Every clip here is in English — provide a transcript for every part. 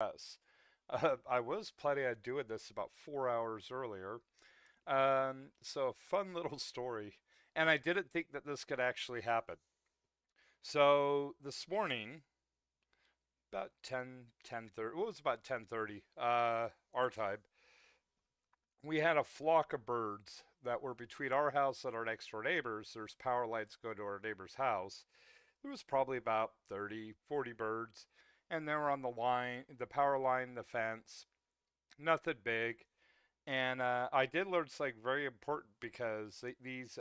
Yes. I was planning on doing this about 4 hours earlier. So, fun little story. And I didn't think that this could actually happen. So, this morning, about 10:30, well, it was about 10:30, our time, we had a flock of birds that were between our house and our next door neighbors. There's power lines going to our neighbor's house. There was probably about 30, 40 birds, and they were on the line, the power line, the fence, nothing big. And I did learn something very important because these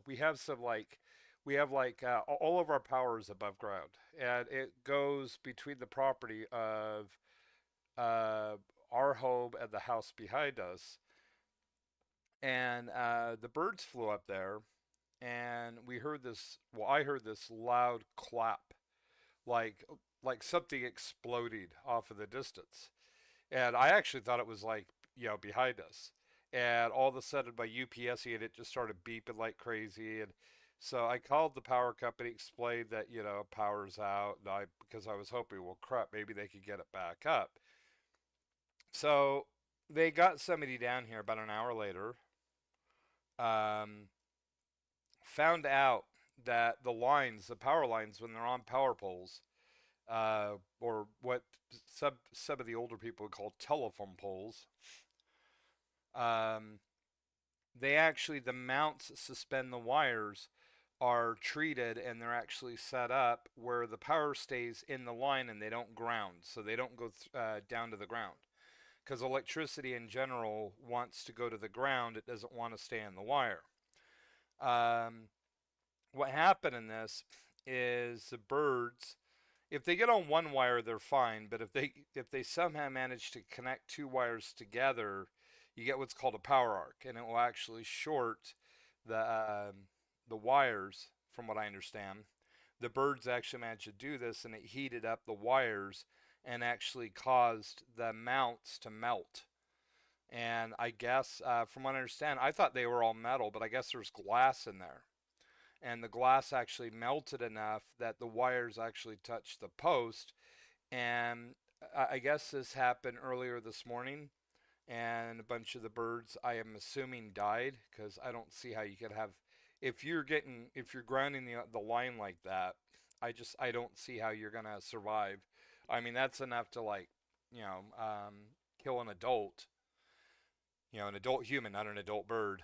we have some like we have like all of our power is above ground, and it goes between the property of uh, our home and the house behind us. And the birds flew up there, and we heard this. Well, I heard this loud clap, like like something exploding off in the distance. And I actually thought it was like, behind us. And all of a sudden my UPS unit just started beeping like crazy. And so I called the power company, explained that, power's out. And because I was hoping, well, crap, maybe they could get it back up. So they got somebody down here about an hour later, um, found out that the lines, the power lines, when they're on power poles, or what some of the older people would call telephone poles, um, they actually, the mounts that suspend the wires are treated, and they're actually set up where the power stays in the line and they don't ground, so they don't go down to the ground. Because electricity in general wants to go to the ground, it doesn't want to stay in the wire. Um, what happened in this is the birds, if they get on one wire, they're fine. But if they somehow manage to connect two wires together, you get what's called a power arc, and it will actually short the wires. From what I understand, the birds actually managed to do this, and it heated up the wires and actually caused the mounts to melt. And I guess, from what I understand, I thought they were all metal, but I guess there's glass in there, and the glass actually melted enough that the wires actually touched the post. And I guess this happened earlier this morning, and a bunch of the birds, I am assuming, died, because I don't see how you could have, if you're grounding the line like that, I don't see how you're gonna survive. I mean, that's enough to, like, kill an adult, an adult human, not an adult bird.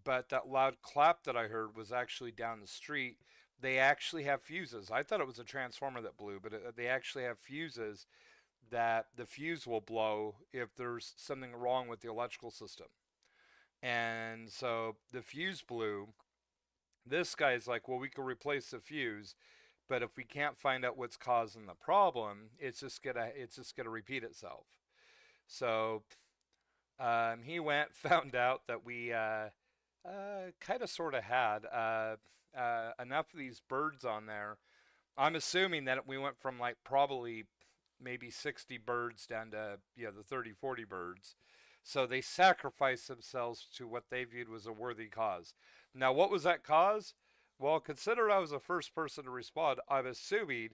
But that loud clap that I heard was actually down the street. They actually have fuses. I thought it was a transformer that blew, but they actually have fuses that the fuse will blow if there's something wrong with the electrical system. And so the fuse blew. This guy's like, well, we can replace the fuse, but if we can't find out what's causing the problem, it's just gonna repeat itself. So he went, found out that we kind of sort of had enough of these birds on there. I'm assuming that we went from like probably maybe 60 birds down to the 30, 40 birds. So they sacrificed themselves to what they viewed was a worthy cause. Now, what was that cause? Well, consider I was the first person to respond. I'm assuming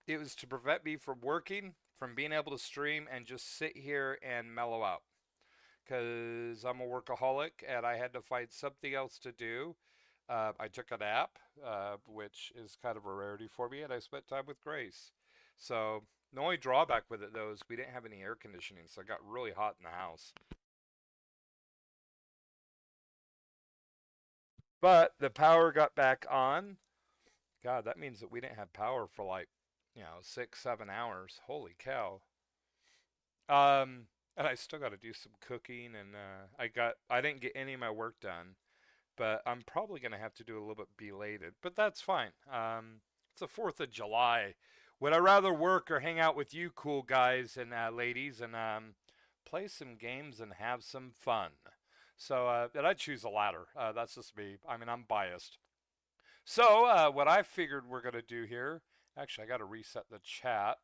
it was to prevent me from working, from being able to stream and just sit here and mellow out, because I'm a workaholic and I had to find something else to do. I took a nap, which is kind of a rarity for me, and I spent time with Grace. So the only drawback with it, though, is we didn't have any air conditioning, so it got really hot in the house. But the power got back on. God, that means that we didn't have power for like, 6, 7 hours. Holy cow. And I still got to do some cooking, and I didn't get any of my work done, but I'm probably gonna have to do a little bit belated, but that's fine. It's the 4th of July. Would I rather work or hang out with you cool guys and ladies and play some games and have some fun? So, and I'd choose the latter. That's just me. I mean, I'm biased. So, what I figured we're gonna do here. Actually, I got to reset the chat.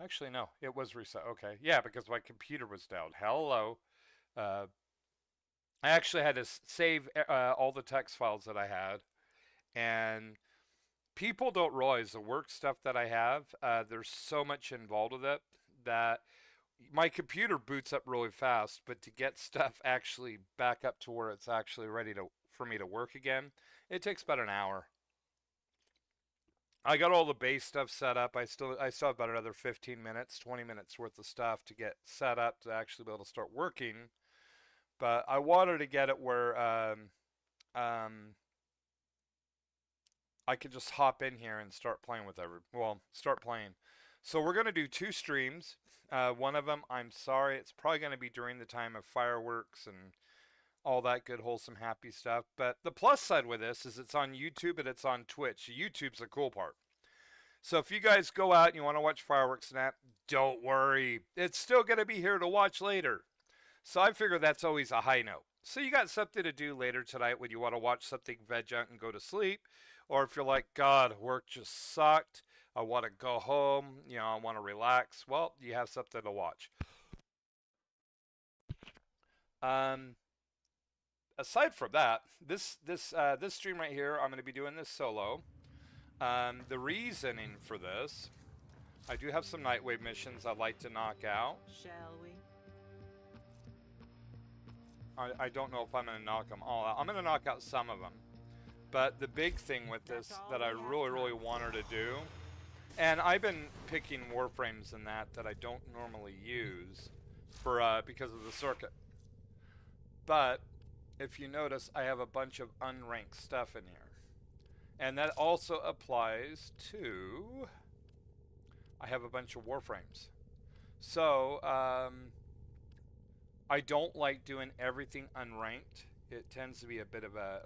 Actually, no, it was reset. Okay, yeah, because my computer was down. Hello. Uh, I actually had to save all the text files that I had, and People don't realize the work stuff that I have. There's so much involved with it that my computer boots up really fast, but to get stuff actually back up to where it's actually ready to for me to work again, it takes about an hour. I got all the base stuff set up. I still have about another 15 minutes, 20 minutes worth of stuff to get set up to actually be able to start working. But I wanted to get it where um, I could just hop in here and start playing with start playing. So we're gonna do two streams. One of them, I'm sorry, it's probably gonna be during the time of fireworks and all that good, wholesome, happy stuff. But the plus side with this is it's on YouTube and it's on Twitch. YouTube's the cool part. So if you guys go out and you want to watch fireworks and that, don't worry. It's still going to be here to watch later. So I figure that's always a high note. So you got something to do later tonight when you want to watch something, veg out and go to sleep. Or if you're like, God, work just sucked. I want to go home. I want to relax. Well, you have something to watch. Aside from that, this stream right here, I'm going to be doing this solo. The reasoning for this, I do have some Nightwave missions I'd like to knock out. Shall we? I don't know if I'm going to knock them all out. I'm going to knock out some of them. But the big thing with this that I really wanted to do, and I've been picking Warframes and that I don't normally use for because of the circuit. But if you notice, I have a bunch of unranked stuff in here. And that also applies to, I have a bunch of Warframes. So, I don't like doing everything unranked. It tends to be a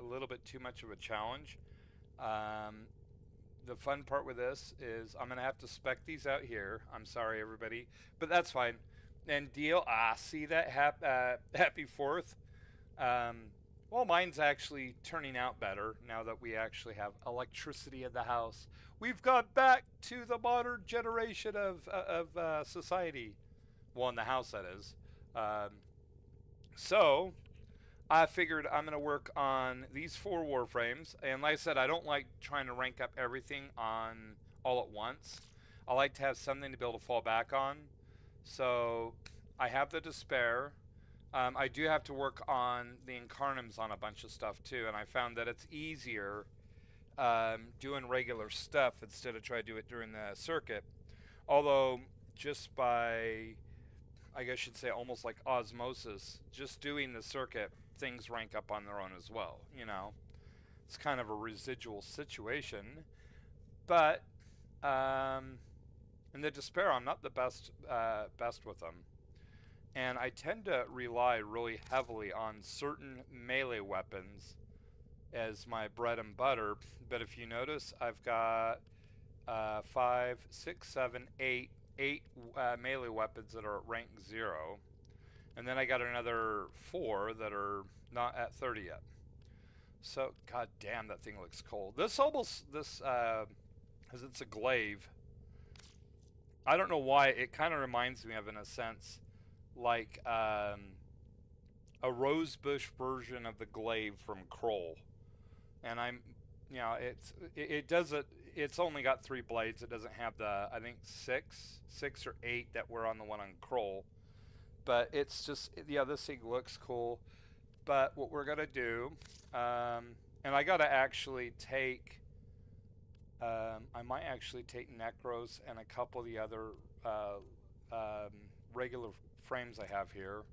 little bit too much of a challenge. The fun part with this is I'm going to have to spec these out here. I'm sorry, everybody, but that's fine. And see that, happy 4th. Well, mine's actually turning out better now that we actually have electricity in the house. We've gone back to the modern generation of society. Well, in the house, that is. So, I figured I'm going to work on these 4 Warframes. And like I said, I don't like trying to rank up everything on all at once. I like to have something to be able to fall back on. So, I have the Despair. I do have to work on the Incarnums on a bunch of stuff too, and I found that it's easier doing regular stuff instead of trying to do it during the circuit. Although, just by, I guess I should say almost like osmosis, just doing the circuit, things rank up on their own as well, It's kind of a residual situation. But, in the Despair, I'm not the best with them. And I tend to rely really heavily on certain melee weapons as my bread and butter. But if you notice, I've got 5, 6, 7, 8 melee weapons that are at rank 0. And then I got another 4 that are not at 30 yet. So, god damn, that thing looks cold. This, as it's a glaive. I don't know why, it kind of reminds me of, in a sense, like a rosebush version of the glaive from Kroll. And it's only got 3 blades. It doesn't have the, I think, 6 or 8 that were on the one on Kroll. But it's just, this thing looks cool. But what we're gonna do, and I gotta actually take, I might actually take Necros and a couple of the other regular frames I have here,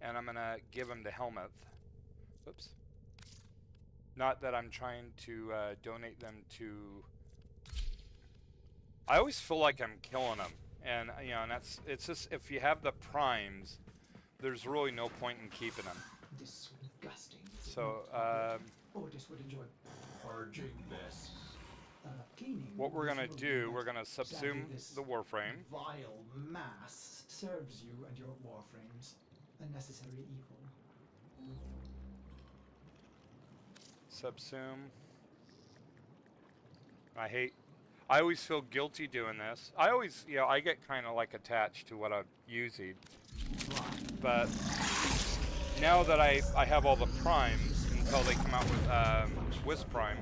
and I'm gonna give them to Helmuth. Oops. Not that I'm trying to donate them to. I always feel like I'm killing them, and and it's just, if you have the primes, there's really no point in keeping them. Disgusting. So Ordis would enjoy purging this. What we're gonna do, we're gonna subsume the Warframe. Vile mass serves you and your Warframes a necessary evil. Subsume. I always feel guilty doing this. I always, I get kind of like attached to what I'm using. But now that I have all the primes until they come out with Wisp Prime.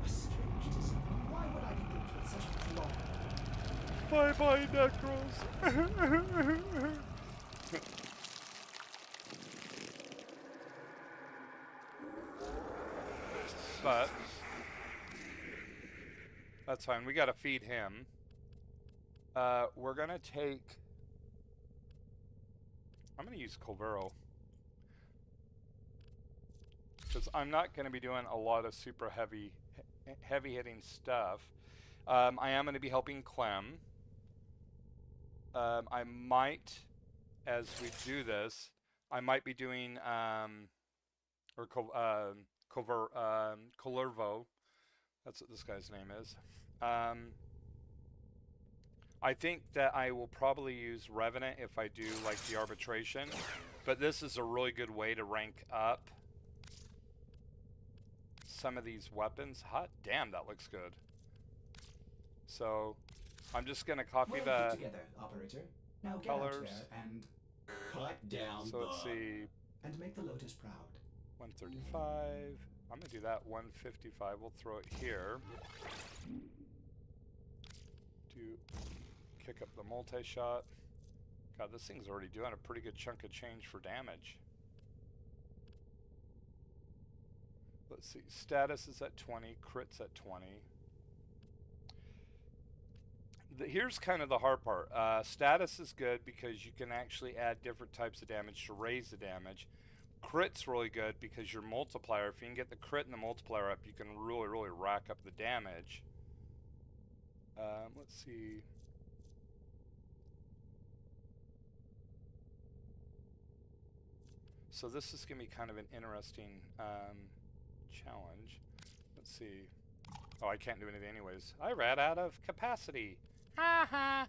A strange design. Bye-bye, Necros. But that's fine. We gotta feed him. We're gonna take... I'm gonna use Colvero. Because I'm not gonna be doing a lot of super heavy hitting stuff. I am gonna be helping Clem. I might, as we do this, I might be doing Colervo. That's what this guy's name is. I think that I will probably use Revenant if I do like the arbitration, but this is a really good way to rank up some of these weapons. Hot damn, that looks good. So I'm just gonna copy well the together, operator. Now get colors. out there and Cut down So let's see, and make the Lotus proud. 135. I'm gonna do that 155. We'll throw it here. Do kick up the multi-shot. God, this thing's already doing a pretty good chunk of change for damage. Let's see, status is at 20, crits at 20. Here's kind of the hard part. Status is good because you can actually add different types of damage to raise the damage. Crit's really good because your multiplier, if you can get the crit and the multiplier up, you can really, really rack up the damage. Let's see. So this is going to be kind of an interesting challenge. Let's see. Oh, I can't do anything anyways. I ran out of capacity. Ha ha.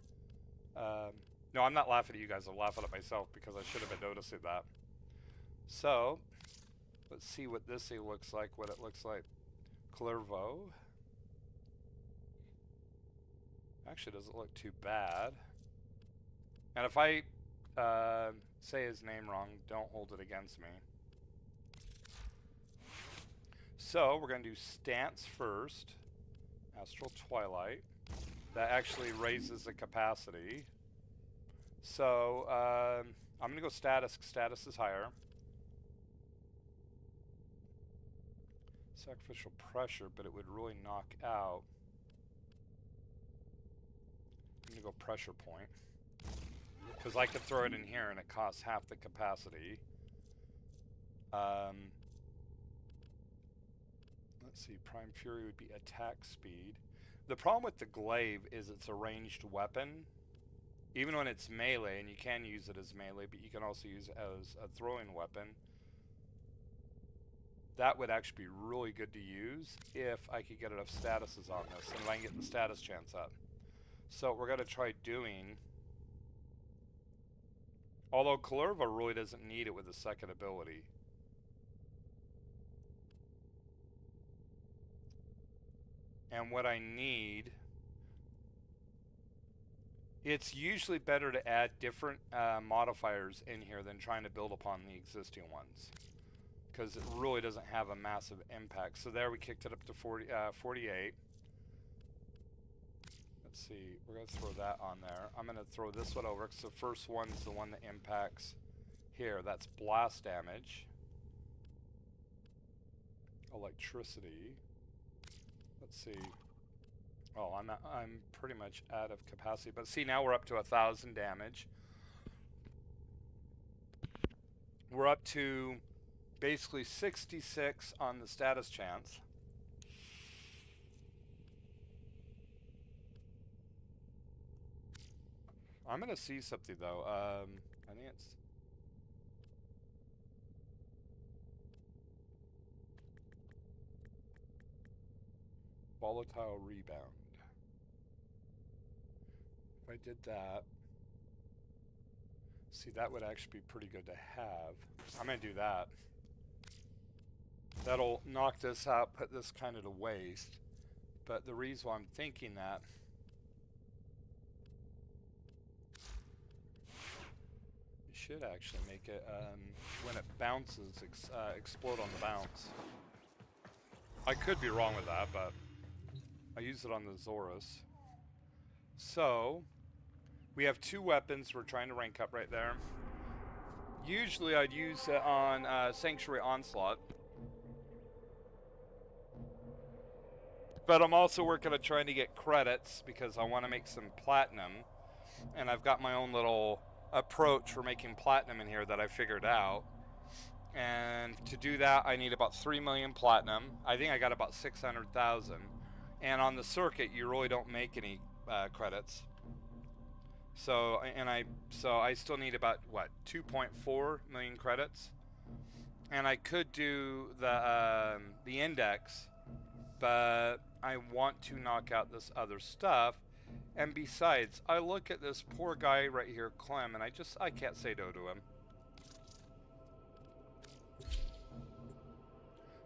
No, I'm not laughing at you guys. I'm laughing at myself because I should have been noticing that. So, let's see what this thing looks like, what it looks like. Clervo. Actually, doesn't look too bad. And if I say his name wrong, don't hold it against me. So, we're going to do Stance first. Astral Twilight. That actually raises the capacity. So, I'm going to go Status, because Status is higher. Sacrificial Pressure, but it would really knock out. I'm going to go Pressure Point. Because I could throw it in here and it costs half the capacity. Let's see, Prime Fury would be attack speed. The problem with the glaive is it's a ranged weapon. Even when it's melee, and you can use it as melee, but you can also use it as a throwing weapon. That would actually be really good to use if I could get enough statuses on this, and if I can get the status chance up. So we're going to try doing... Although Kalerva really doesn't need it with a second ability. And what I need... It's usually better to add different modifiers in here than trying to build upon the existing ones. Because it really doesn't have a massive impact. So there we kicked it up to 48. Let's see, we're going to throw that on there. I'm going to throw this one over because the first one's the one that impacts here. That's blast damage. Electricity. Let's see. Oh, I'm pretty much out of capacity. But see, now we're up to 1,000 damage. We're up to basically 66 on the status chance. I'm gonna see something though. I think it's volatile rebound. If I did that, see, that would actually be pretty good to have. I'm gonna do that. That'll knock this out, put this kind of to waste. But the reason why I'm thinking that, it should actually make it, when it bounces, explode on the bounce. I could be wrong with that, but I use it on the Zorus. So, we have 2 weapons we're trying to rank up right there. Usually I'd use it on Sanctuary Onslaught. But I'm also working on trying to get credits because I want to make some platinum. And I've got my own little approach for making platinum in here that I figured out. And to do that, I need about 3 million platinum. I think I got about 600,000. And on the circuit, you really don't make any credits. So I still need about, what, 2.4 million credits? And I could do the index, but I want to knock out this other stuff. And besides, I look at this poor guy right here, Clem, and I can't say no to him.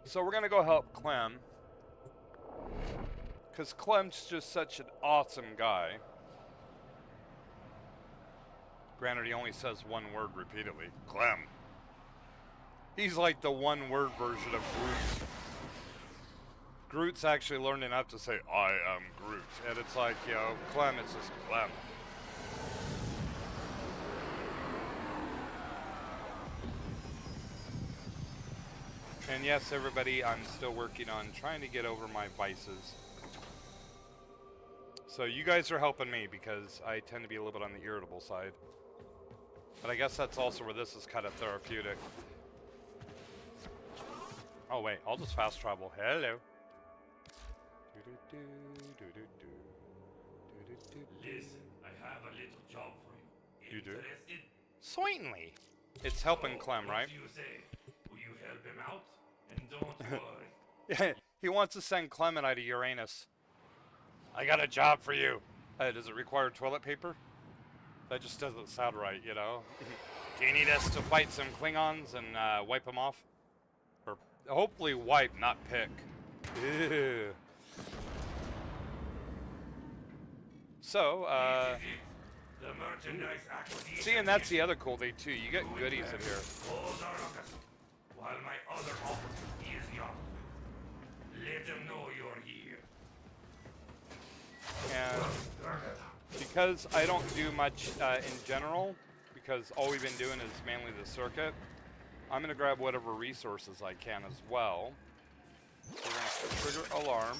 So we're gonna go help Clem, because Clem's just such an awesome guy. Granted, he only says one word repeatedly. Clem. He's like the one-word version of Groot. Groot's actually learned enough to say, I am Groot. And it's like, you know, Clem, it's just Clem. And yes, everybody, I'm still working on trying to get over my vices. So you guys are helping me because I tend to be a little bit on the irritable side. But I guess that's also where this is kind of therapeutic. Oh wait, I'll just fast travel. Hello. Listen, I have a little job for you. You do? Interested? Certainly. It's helping Clem, right? What do you say? Will you help him out? And don't worry. Yeah, he wants to send Clem and I to Uranus. I got a job for you. Does it require toilet paper? That just doesn't sound right, you know? Do you need us to fight some Klingons and wipe them off? Or hopefully wipe, not pick. Ew. So, The merchandise acquisition. see, and that's the other cool thing too. You get goodies in here. Hold our ruckus, while my other operative is young. Let them know you're here. And because I don't do much in general, because all we've been doing is mainly the circuit, I'm going to grab whatever resources I can as well. We're going to trigger alarm.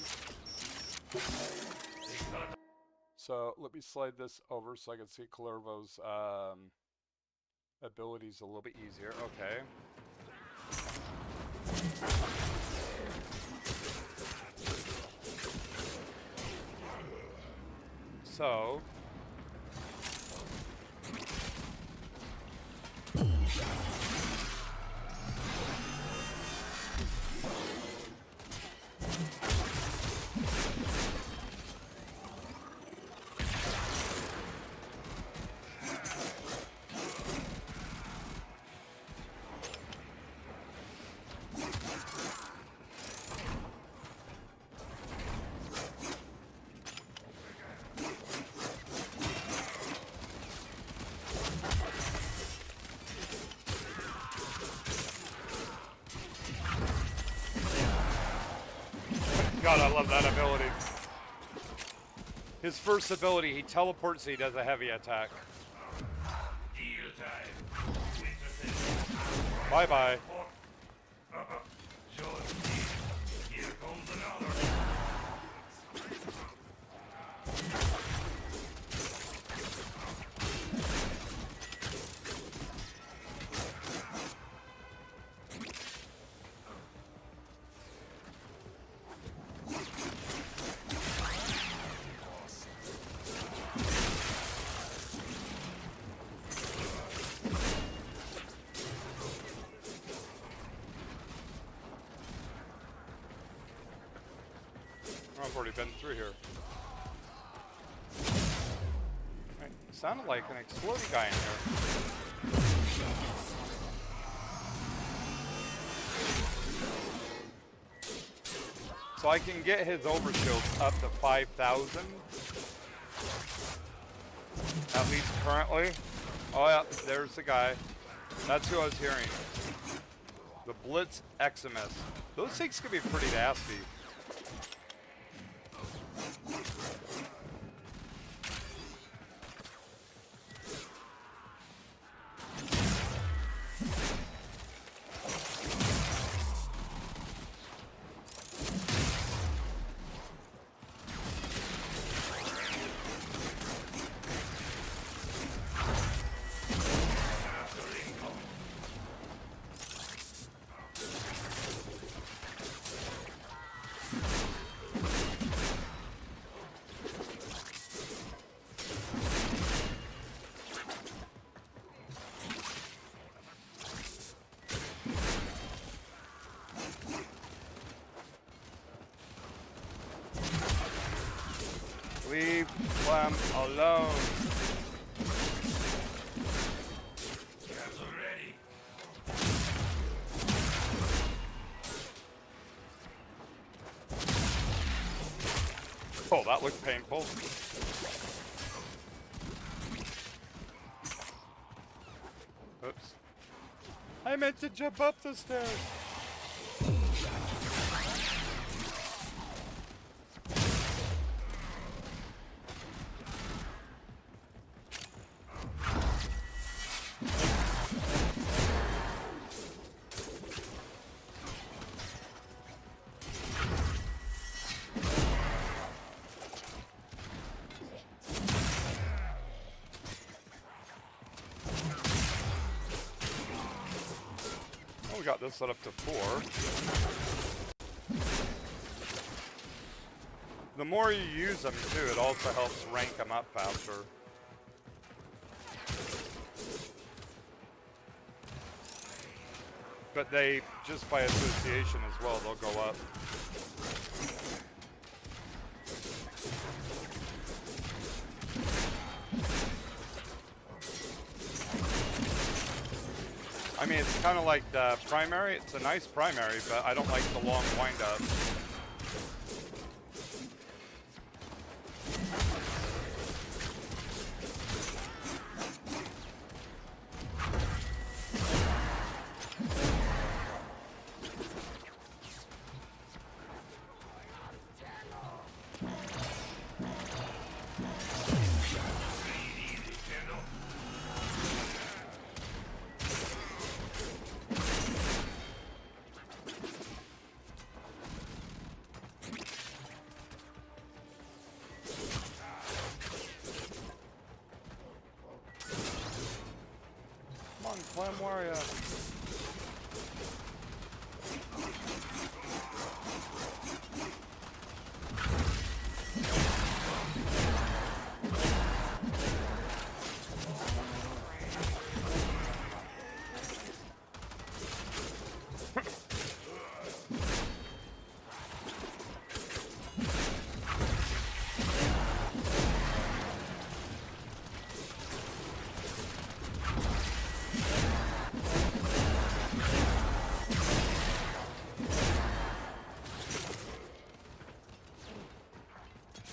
So let me slide this over so I can see Kalervo's abilities a little bit easier. Okay. So God, I love that ability. His first ability, he teleports and he does a heavy attack. Deal time. Bye-bye. Here comes another. I've already been through here. Right. Sounded like an exploding guy in here. So I can get his overshield up to 5,000. At least currently. Oh yeah, there's the guy. That's who I was hearing. The Blitz Eximus. Those things could be pretty nasty. alone. Capsule ready. Oh, that looked painful. Oops. I meant to jump up the stairs. We got this set up to 4. The more you use them too, it also helps rank them up faster. But they, just by association as well, they'll go up. I mean, it's kind of like the primary. It's a nice primary, but I don't like the long wind-up. Clem warrior.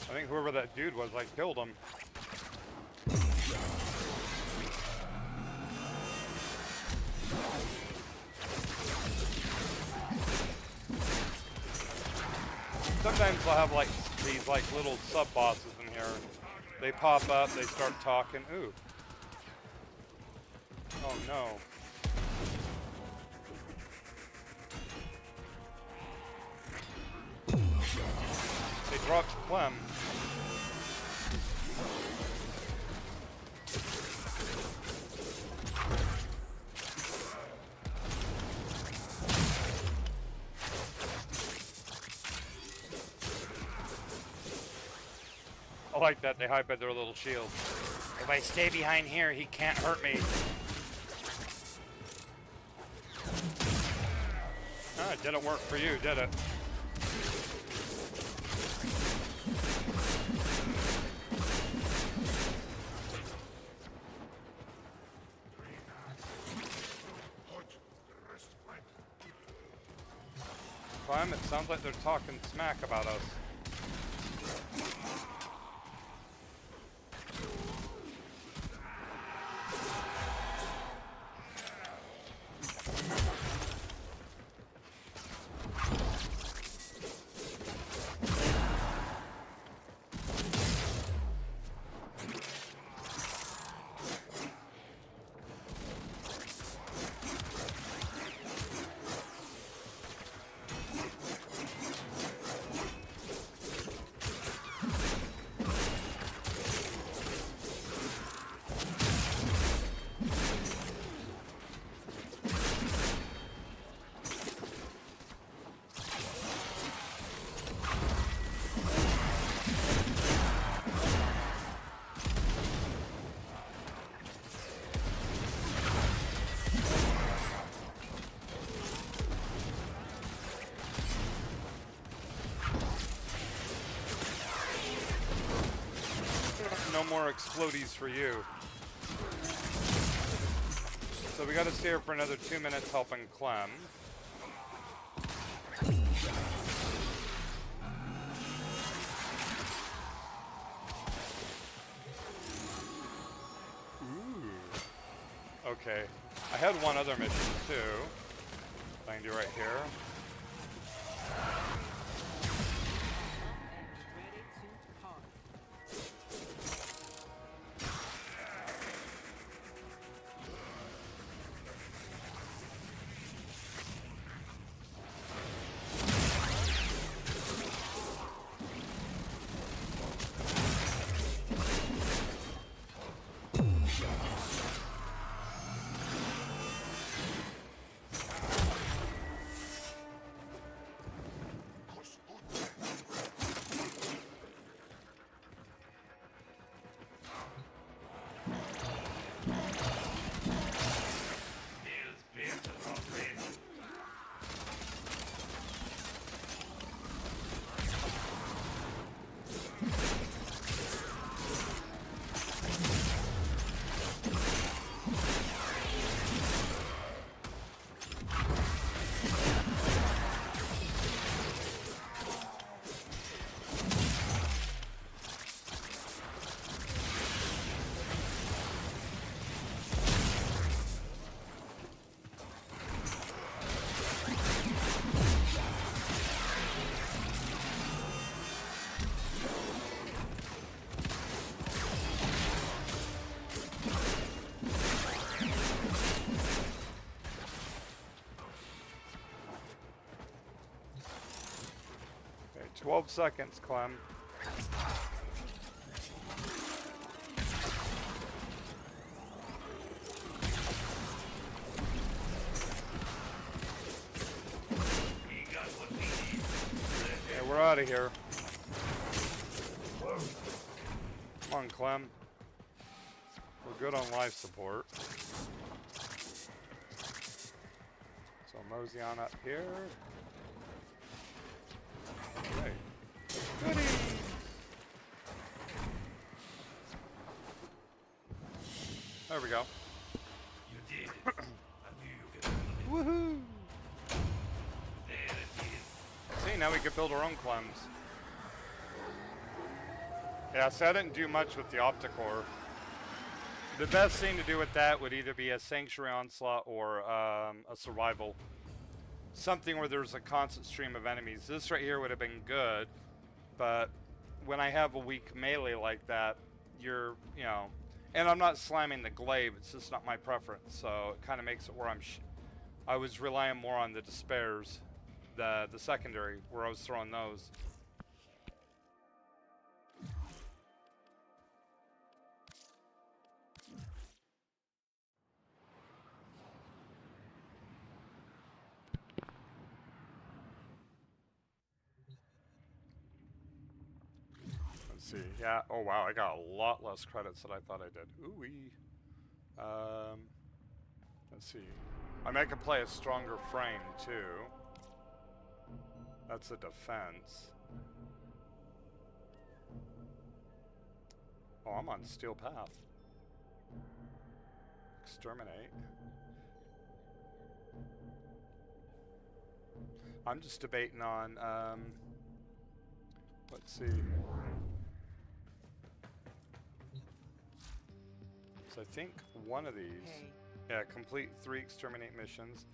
I think whoever that dude was, I killed him. Sometimes they'll have like these like little sub bosses in here. They pop up, they start talking. Ooh. Oh no. They dropped Clem. I like that, they hide by their little shield. If I stay behind here, he can't hurt me. Ah, it didn't work for you, did it? Clem, it sounds like they're talking smack about us. more explodies for you. So we gotta stay here for another 2 minutes helping Clem. Ooh. Okay. I had one other mission too. I can do right here. Okay, 12 seconds, Clem. Yeah, we're out of here. Come on, Clem. We're good on life support. So mosey on up here. Okay. Goody! There we go. You did it. I knew you could handle it. Woohoo! There it is. See, now we can build our own Clems. Yeah, so I didn't do much with the Opticore. The best thing to do with that would either be a Sanctuary Onslaught or a Survival. Something where there's a constant stream of enemies. This right here would have been good, but when I have a weak melee like that, you know, and I'm not slamming the glaive, it's just not my preference, so it kind of makes it where I was relying more on the despairs, the secondary, where I was throwing those. Let's see. Yeah. Oh wow, I got a lot less credits than I thought I did. Ooh-wee. Let's see. I mean, I can play a stronger frame too. That's a defense. Oh, I'm on Steel Path. Exterminate. I'm just debating on, let's see. So I think one of these, yeah, complete 3 exterminate missions.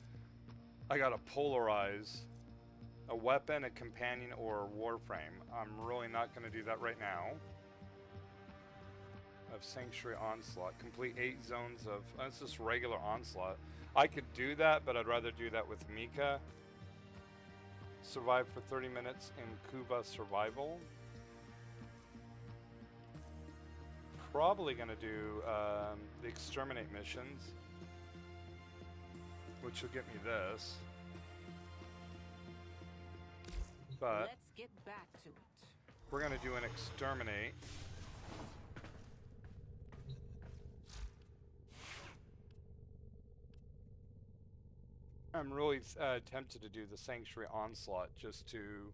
I gotta polarize a weapon, a companion, or a Warframe. I'm really not gonna do that right now. I have Sanctuary Onslaught. Complete 8 zones of, that's just regular Onslaught. I could do that, but I'd rather do that with Mika. Survive for 30 minutes in Kuva Survival. Probably gonna do the exterminate missions, which will get me this. But let's get back to it. we're gonna do an exterminate. I'm really tempted to do the Sanctuary Onslaught just to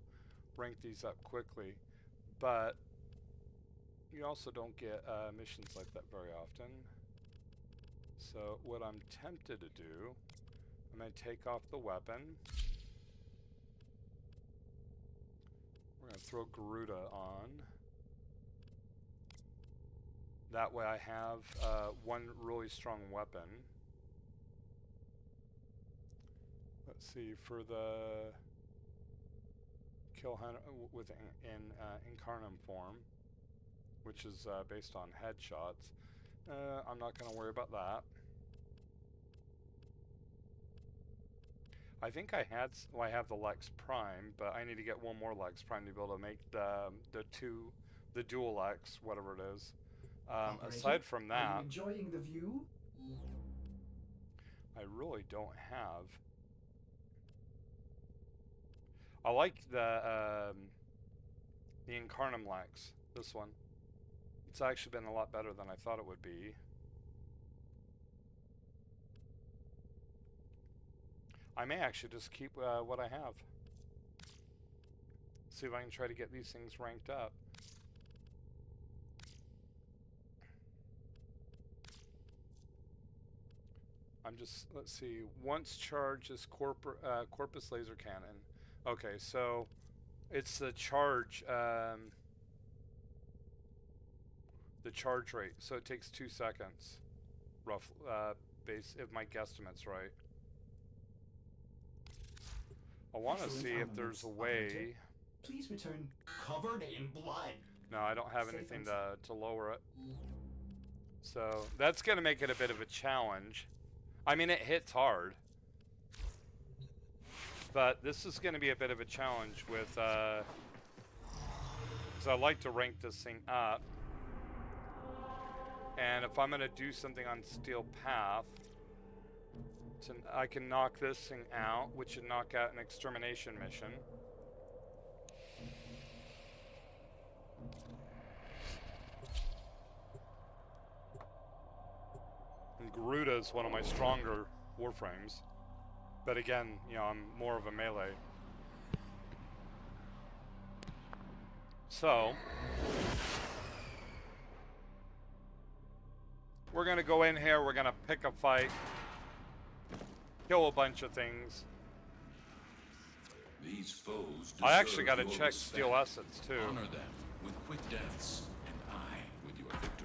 rank these up quickly, but You also don't get missions like that very often. So what I'm tempted to do, I'm going to take off the weapon. We're going to throw Garuda on. That way I have one really strong weapon. Let's see, for the kill hunter with Incarnum form, which is based on headshots. I'm not going to worry about that. I think I have the Lex Prime, but I need to get one more Lex Prime to be able to make the dual Lex, whatever it is. Aside from Are that, you enjoying the view? I really don't have. I like the Incarnum Lex, this one. It's actually been a lot better than I thought it would be. I may actually just keep what I have. See if I can try to get these things ranked up. Let's see, once charged is Corpus Laser Cannon. Okay, so it's the charge rate, so it takes 2 seconds, rough, if my guesstimate's right. I want to see if there's a way. Please return. Covered in blood. No, I don't have anything to lower it. So that's going to make it a bit of a challenge. I mean, it hits hard. But this is going to be a bit of a challenge with, because I like to rank this thing up. And if I'm going to do something on Steel Path, I can knock this thing out, which should knock out an extermination mission. And Garuda is one of my stronger Warframes. But again, you know, I'm more of a melee. So we're going to go in here, we're going to pick a fight. Kill a bunch of things. These foes I actually got to deserve your check respect. Steel Essence too. Honor them with quick deaths, and I with your victory.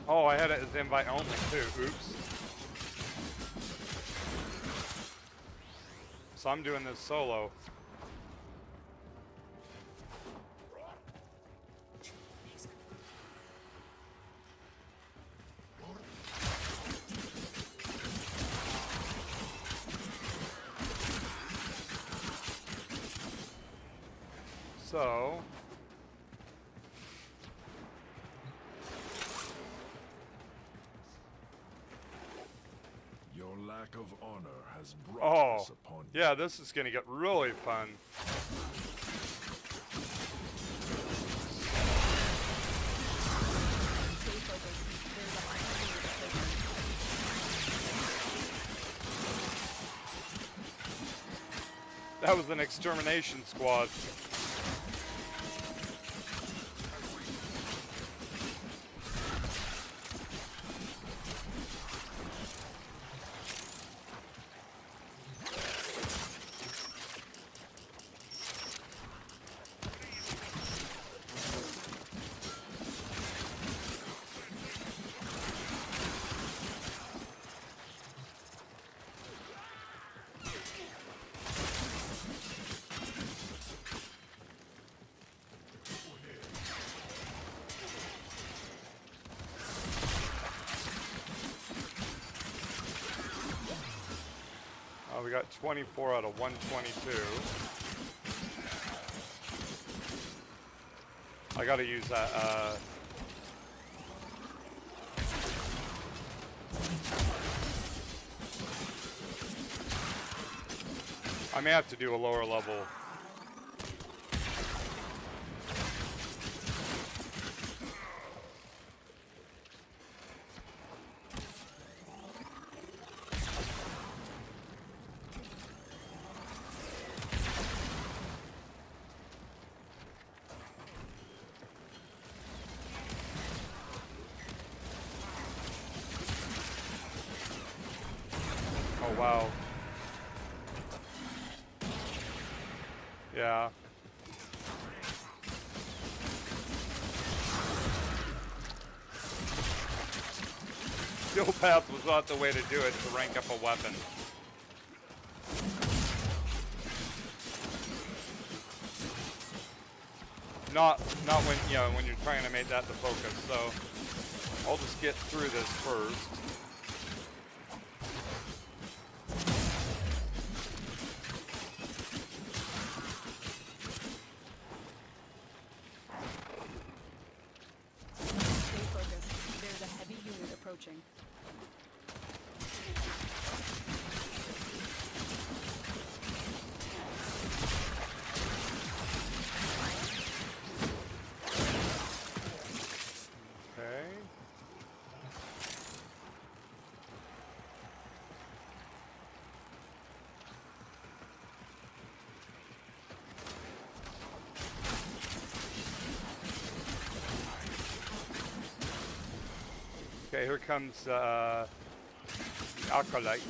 Oh, I had it as invite only too. Oops. So I'm doing this solo. So Your lack of honor has brought this upon you. yeah, this is gonna get really fun. That was an extermination squad. got 24 out of 122. I gotta use that, I may have to do a lower level. Oh, wow. Yeah. Skill path was not the way to do it to rank up a weapon. Not when, you know, when you're trying to make that the focus. So I'll just get through this first. Approaching. Okay. Okay, here comes the Acolyte.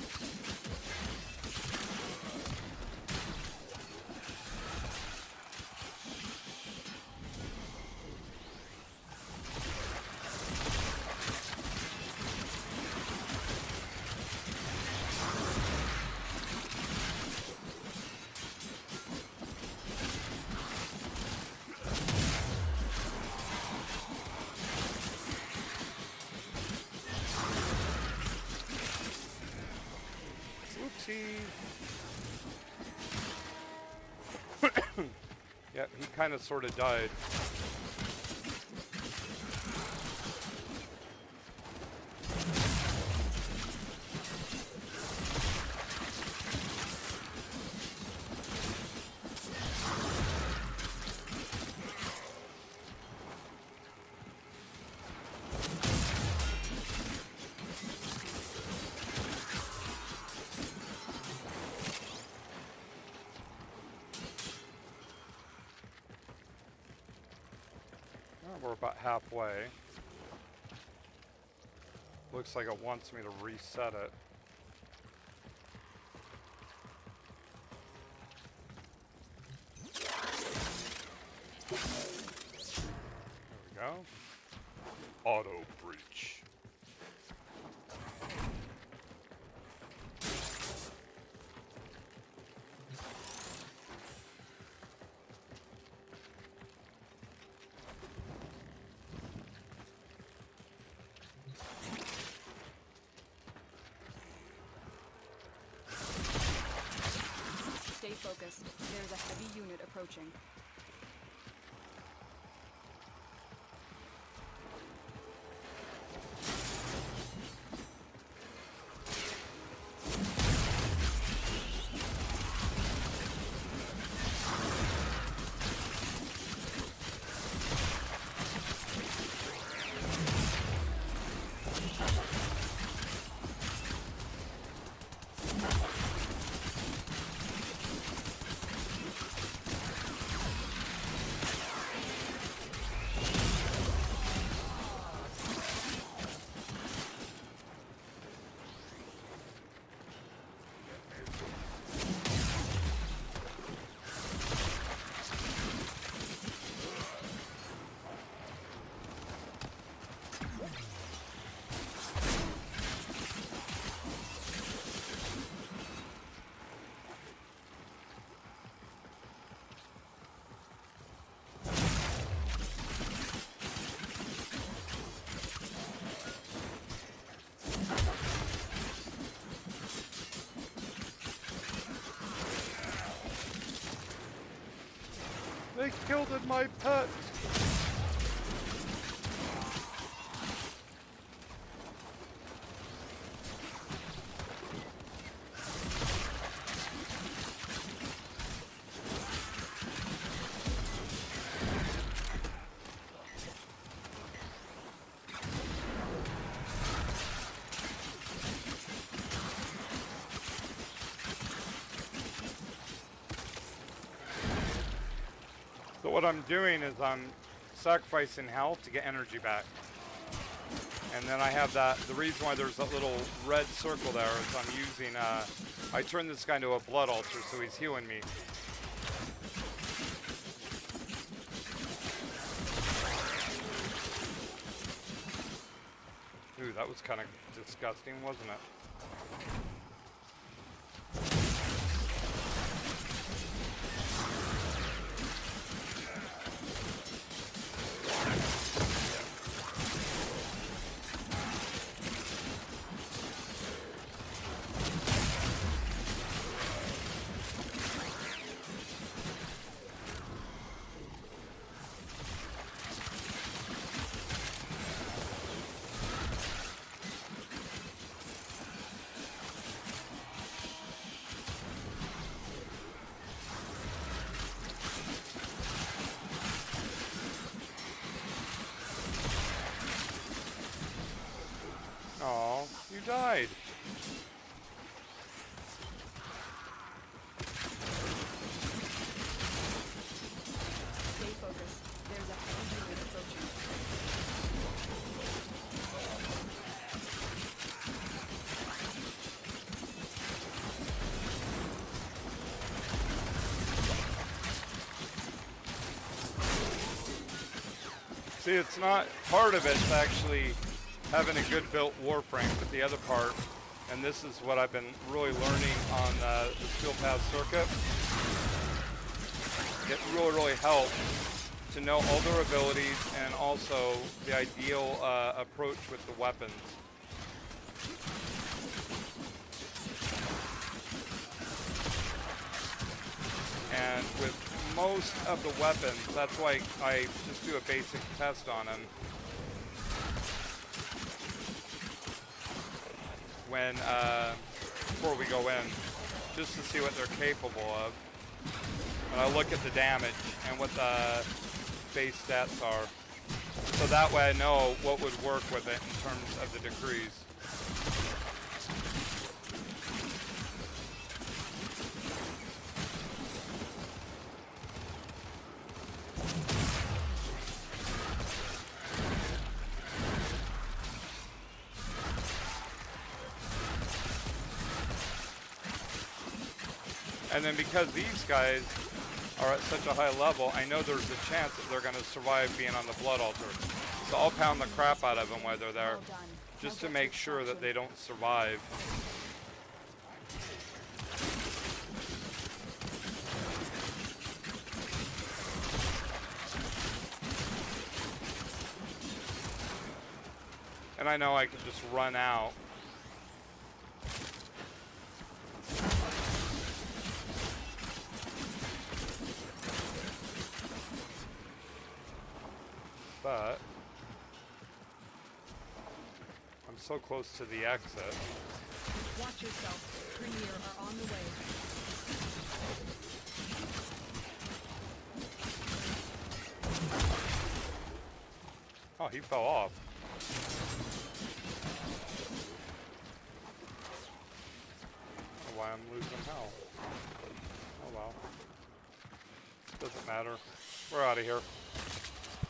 Yeah, he kind of sort of died. We're about halfway. Looks like it wants me to reset it. There we go. Auto breach. Stay focused. There's a heavy unit approaching. They killed my pet! So what I'm doing is I'm sacrificing health to get energy back. And then I have that, the reason why there's that little red circle there is I'm using, I turned this guy into a blood altar, so he's healing me. Ooh, that was kind of disgusting, wasn't it? Aw, you died. Stay focused. There's a heavy unit approaching. See, it's not, part of it's actually having a good built Warframe, but the other part, and this is what I've been really learning on the Steel Path circuit, it really helps to know all their abilities and also the ideal approach with the weapons. And with most of the weapons, that's why I just do a basic test on them. When, before we go in, just to see what they're capable of. And I look at the damage and what the base stats are. So that way I know what would work with it in terms of the decrees. And then because these guys are at such a high level, I know there's a chance that they're going to survive being on the blood altar. So I'll pound the crap out of them while they're there, Well done. just Now to get make to sure that they extraction. don't survive. And I know I can just run out. But I'm so close to the exit. Watch yourself. Premier are on the way. Oh, he fell off. I don't know why I'm losing health. Oh well. Doesn't matter. We're out of here.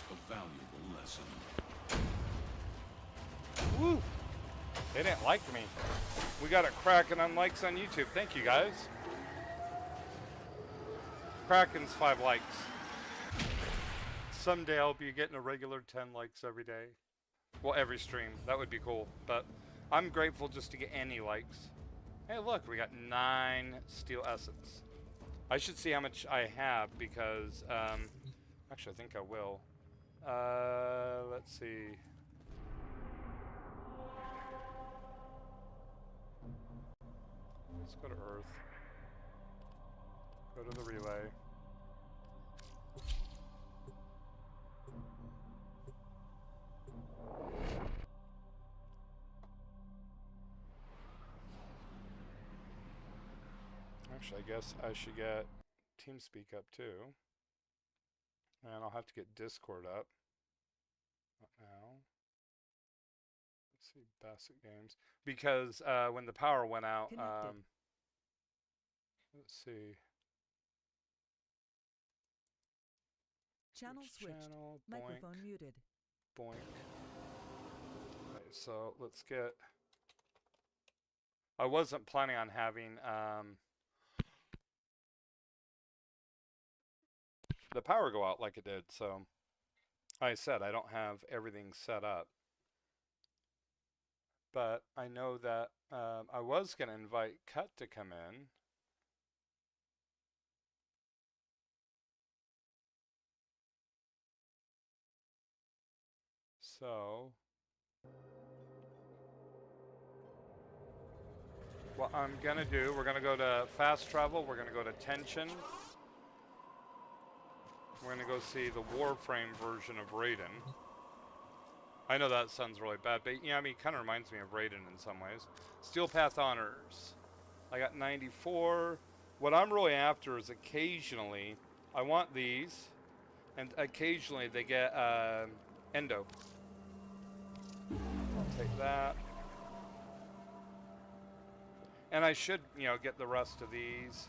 A valuable lesson. Woo! They didn't like me. We got a Kraken on likes on YouTube. Thank you guys. Kraken's 5 likes. Someday I'll be getting a regular 10 likes every day. Well, every stream. That would be cool. But I'm grateful just to get any likes. Hey, look, we got 9 steel essence. I should see how much I have because, actually, I think I will. Let's see. Let's go to Earth. Go to the relay. Actually, I guess I should get TeamSpeak up too. And I'll have to get Discord up. Not now. Let's see, Basset Games. Because when the power went out, Connected. let's see. Channel Switch switched. channel, Microphone muted. boink. Okay, so let's get... I wasn't planning on having the power go out like it did, so I said I don't have everything set up. But I know that I was going to invite Cut to come in. So what I'm going to do, we're going to go to fast travel, we're going to go to tension. We're going to go see the Warframe version of Raiden. I know that sounds really bad, but yeah, I mean, it kind of reminds me of Raiden in some ways. Steel Path Honors. I got 94. What I'm really after is occasionally, I want these, and occasionally they get Endo. I'll take that. And I should, you know, get the rest of these.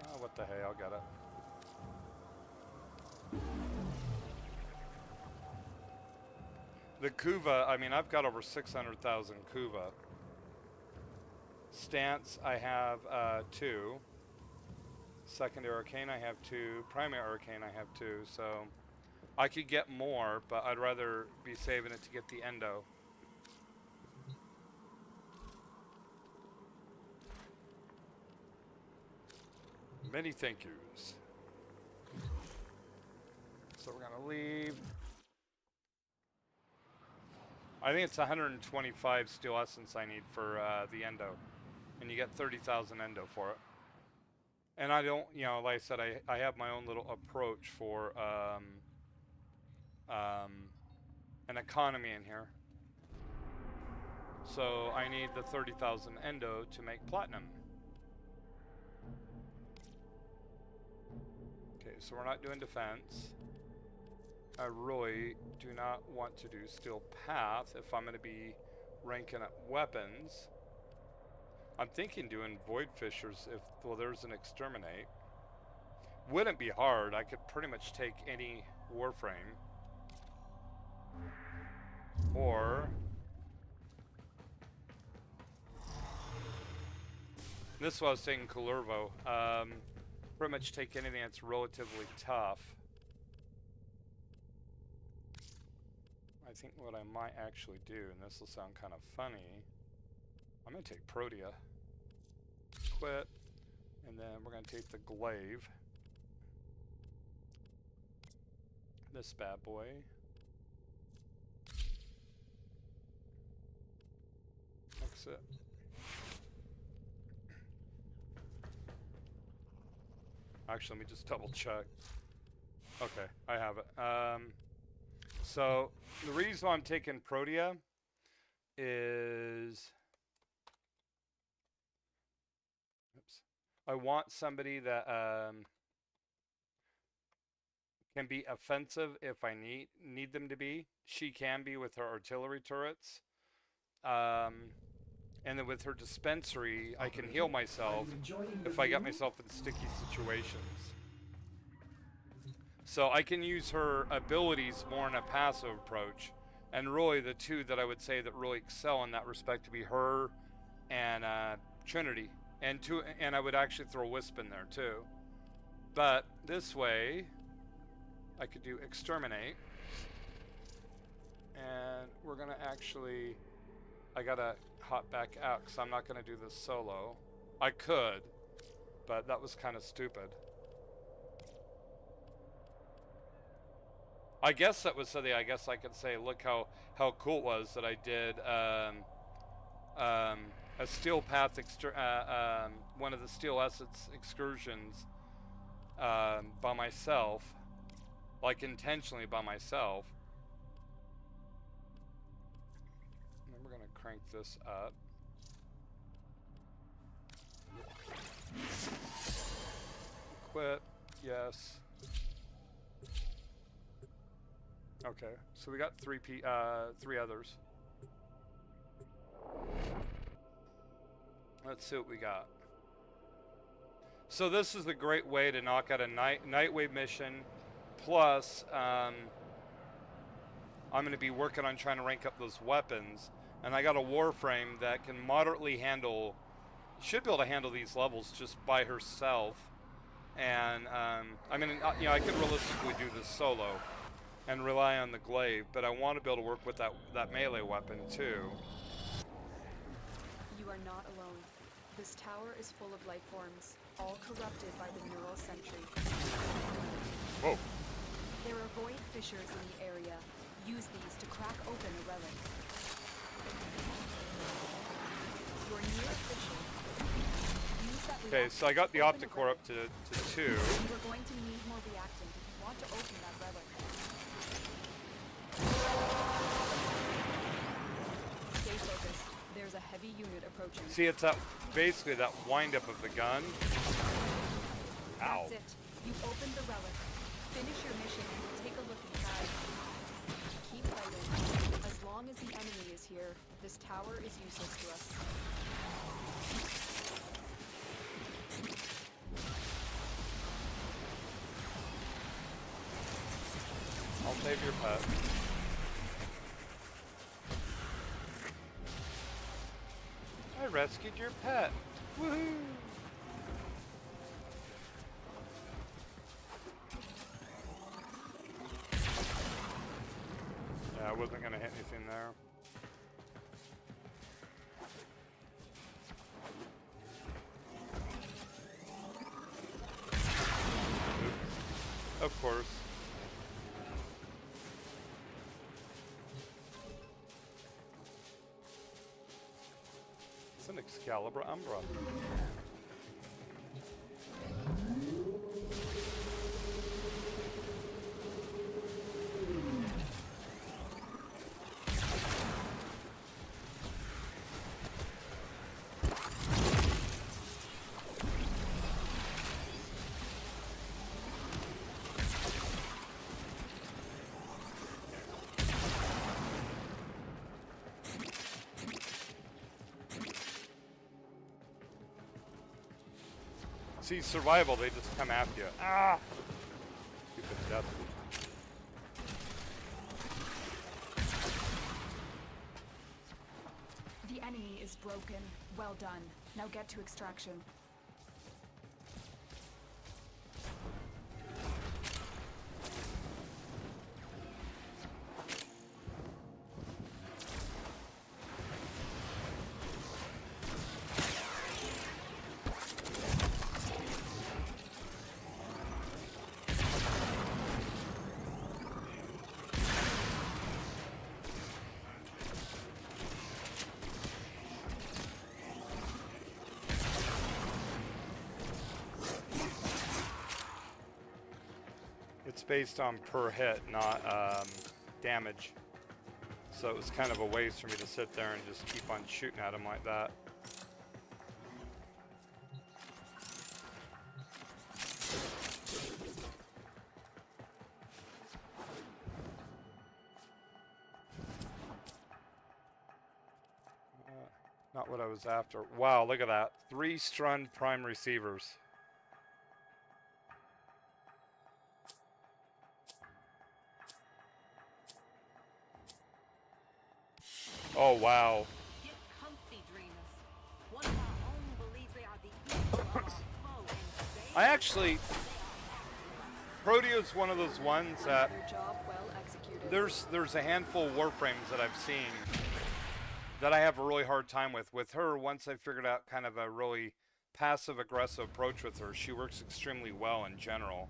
Oh, what the hey, I'll get it. The Kuva, I mean, I've got over 600,000 Kuva. Stance, I have 2. Secondary Arcane, I have 2. Primary Arcane, I have 2. So I could get more, but I'd rather be saving it to get the Endo. Many thank yous. So we're going to leave. I think it's 125 steel essence I need for the Endo. And you get 30,000 Endo for it. And I don't, you know, like I said, I have my own little approach for an economy in here. So I need the 30,000 Endo to make platinum. Okay, so we're not doing defense. I really do not want to do Steel Path if I'm going to be ranking up weapons. I'm thinking doing Void Fishers if, well, there's an Exterminate. Wouldn't be hard. I could pretty much take any Warframe. Or... this is what I was taking Kulurvo. Pretty much take anything that's relatively tough. I think what I might actually do, and this will sound kind of funny, I'm going to take Protea. Quit. And then we're going to take the Glaive. This bad boy. Exit. Actually, let me just double check. Okay, I have it. So the reason why I'm taking Protea is, oops, I want somebody that can be offensive if I need them to be. She can be with her artillery turrets. And then with her dispensary, I can heal myself if I get myself in sticky situations. So I can use her abilities more in a passive approach. And really the two that I would say that really excel in that respect to be her and Trinity. And I would actually throw Wisp in there too. But this way, I could do Exterminate. And we're going to actually... I got to hop back out because I'm not going to do this solo. I could, but that was kind of stupid. I guess that was something I guess I could say, look how cool it was that I did a Steel Path, one of the Steel Essence excursions by myself, like intentionally by myself. And then we're going to crank this up. Equip, yes. Okay, so we got three others. Let's see what we got. So this is a great way to knock out a Nightwave mission. Plus, I'm going to be working on trying to rank up those weapons. And I got a Warframe that can moderately handle, should be able to handle these levels just by herself. And, I mean, you know, I could realistically do this solo and rely on the glaive, but I want to be able to work with that melee weapon too. You are not alone. This tower is full of life forms, all corrupted by the neural sentry. Whoa. There are void fissures in the area. Use these to crack open a relic. You're near a fissure. Use that Okay, so I got the Opticore up to 2. We're going to need more reactant if you want to open that relic. Stay focused. There's a heavy unit approaching. See, it's that basically that wind-up of the gun. Ow. That's it. You opened the relic. Finish your mission and we'll take a look inside. Keep fighting. As long as the enemy is here, this tower is useless to us. I'll save your pet. I rescued your pet. Woohoo! Yeah, I wasn't gonna hit anything there. Oops. Of course. It's an Excalibur Umbra. See, survival, they just come after you. Ah! Stupid death. The enemy is broken. Well done. Now get to extraction. It's based on per hit, not damage. So it was kind of a waste for me to sit there and just keep on shooting at him like that. Not what I was after. Wow, look at that. 3 Strund prime receivers. Oh, wow. Get comfy, dreamers. One of our own believes they are the equal of our foe, and they I actually... Protea's one of those ones that... Your job well executed. There's a handful of Warframes that I've seen that I have a really hard time with. With her, once I figured out kind of a really passive-aggressive approach with her, she works extremely well in general.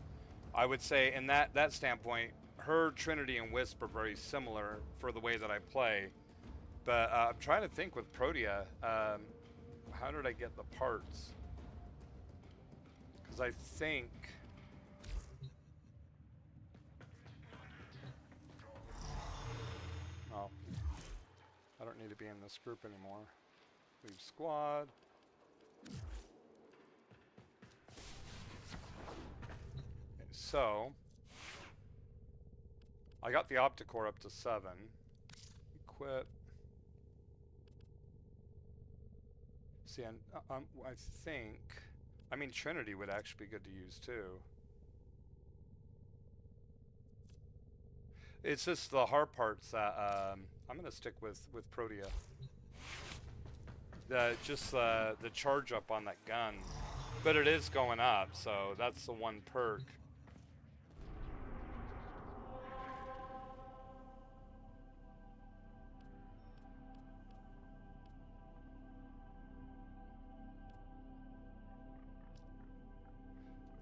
I would say, in that standpoint, her Trinity and Wisp are very similar for the way that I play. But I'm trying to think with Protea, how did I get the parts? Because I think... Oh, I don't need to be in this group anymore. Leave squad. so I got the Opticore up to 7. Equip. See, I think, I mean, Trinity would actually be good to use too. It's just the hard parts that I'm gonna stick with Protea. Just the charge up on that gun, but it is going up, so that's the one perk.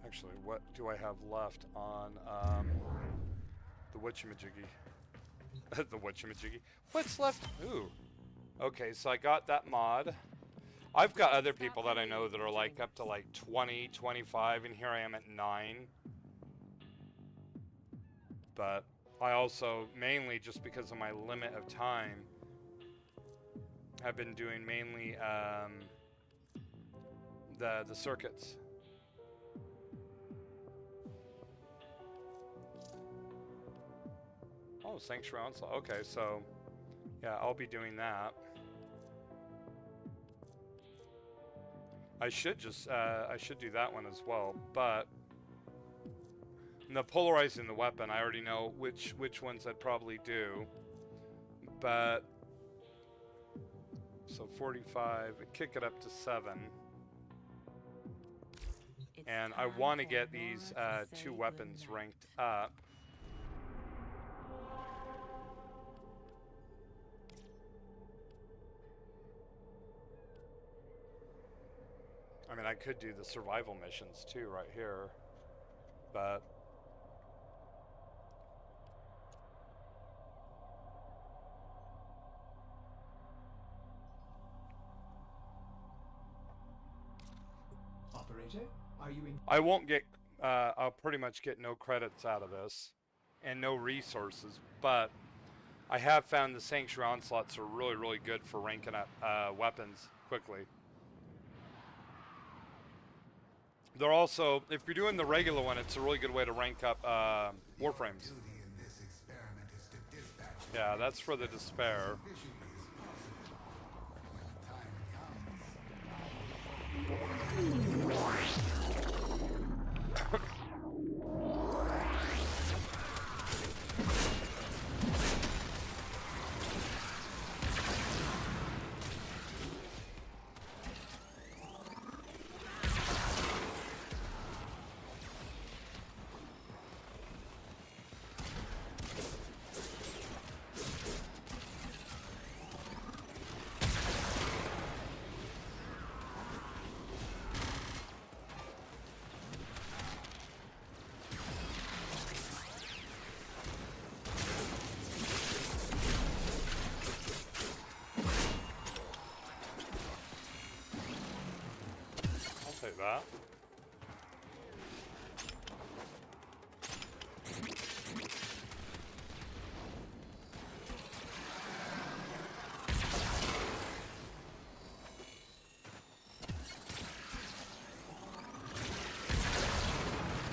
Actually, what do I have left on the whatchamajiggy? The whatchamajiggy. What's left? Ooh. Okay, so I got that mod. I've got other people that I know that are like up to like 20, 25, and here I am at 9. But I also, mainly just because of my limit of time, have been doing mainly the circuits. Oh, Sanctuary Onslaught. Okay, so yeah, I'll be doing that. I should just I should do that one as well, but the polarizing the weapon, I already know which ones I'd probably do. But so 45, kick it up to 7. And I want to get these 2 weapons ranked up. I mean, I could do the survival missions too right here, but Operator, are you in? I won't get, I'll pretty much get no credits out of this and no resources, but I have found the Sanctuary Onslaughts are really, really good for ranking up weapons quickly. They're also, if you're doing the regular one, it's a really good way to rank up Warframes. Yeah, that's for the Despair. Take that.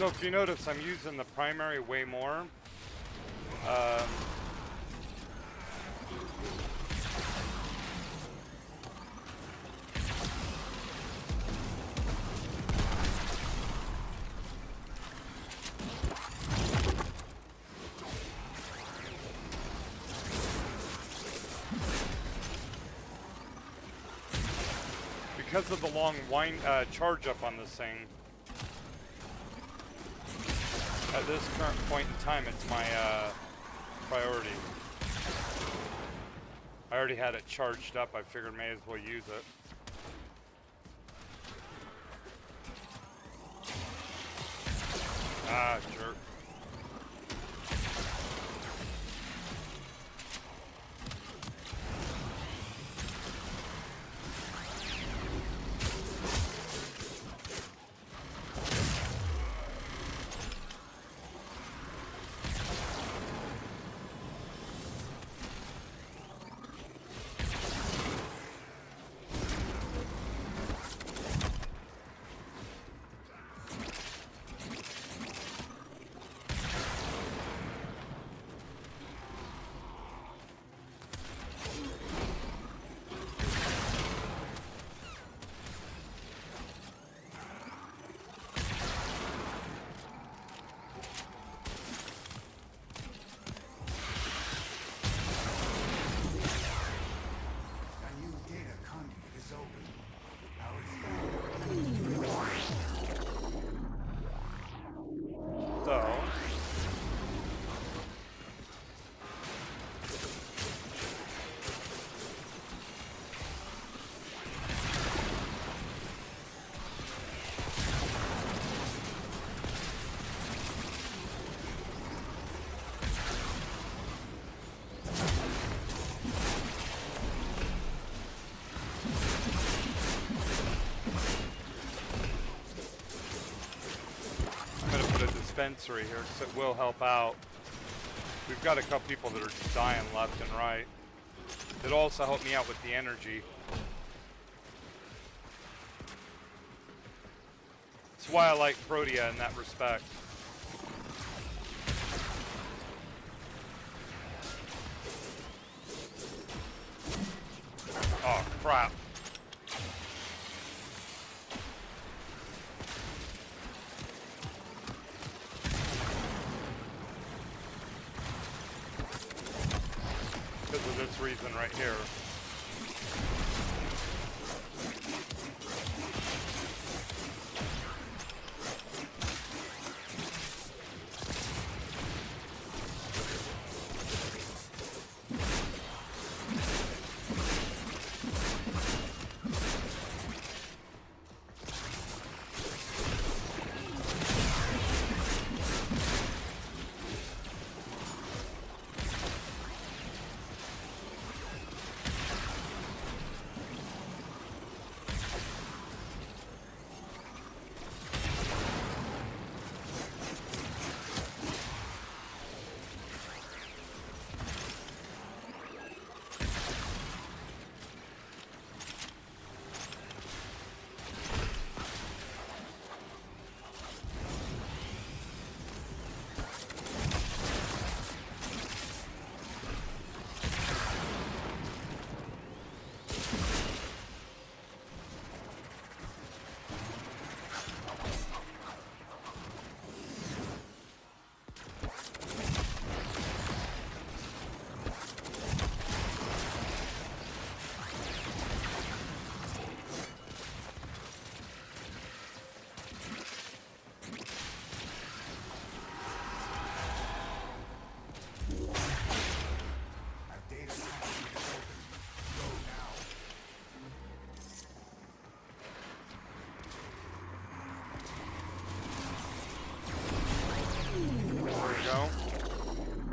So if you notice, I'm using the primary way more. Because of the long charge up on this thing, at this current point in time, it's my priority. I already had it charged up. I figured may as well use it. Ah, jerk. dispensary here because it will help out. We've got a couple people that are just dying left and right. It'll also help me out with the energy. That's why I like Protea in that respect. Oh, crap. Because of this reason right here.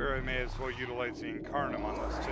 I may as well utilize the Incarnum on this too.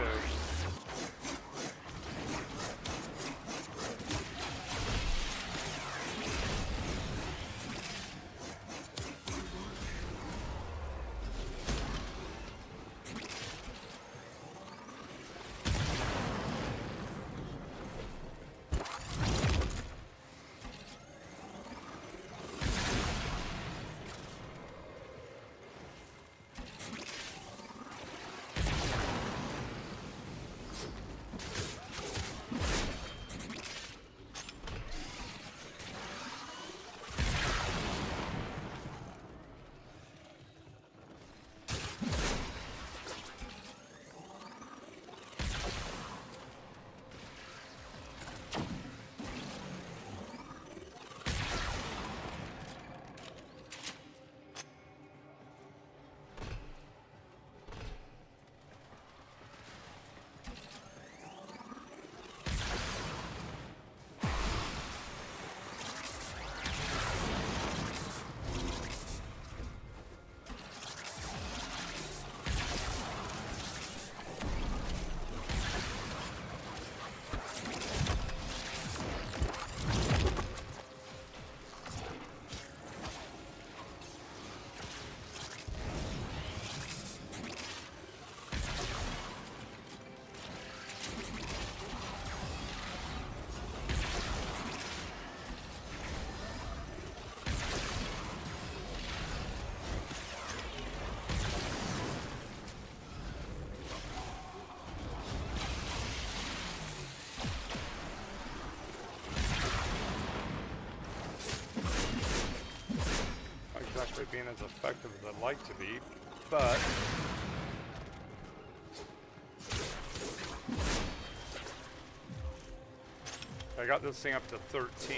Actually being as effective as I'd like to be, but I got this thing up to 13.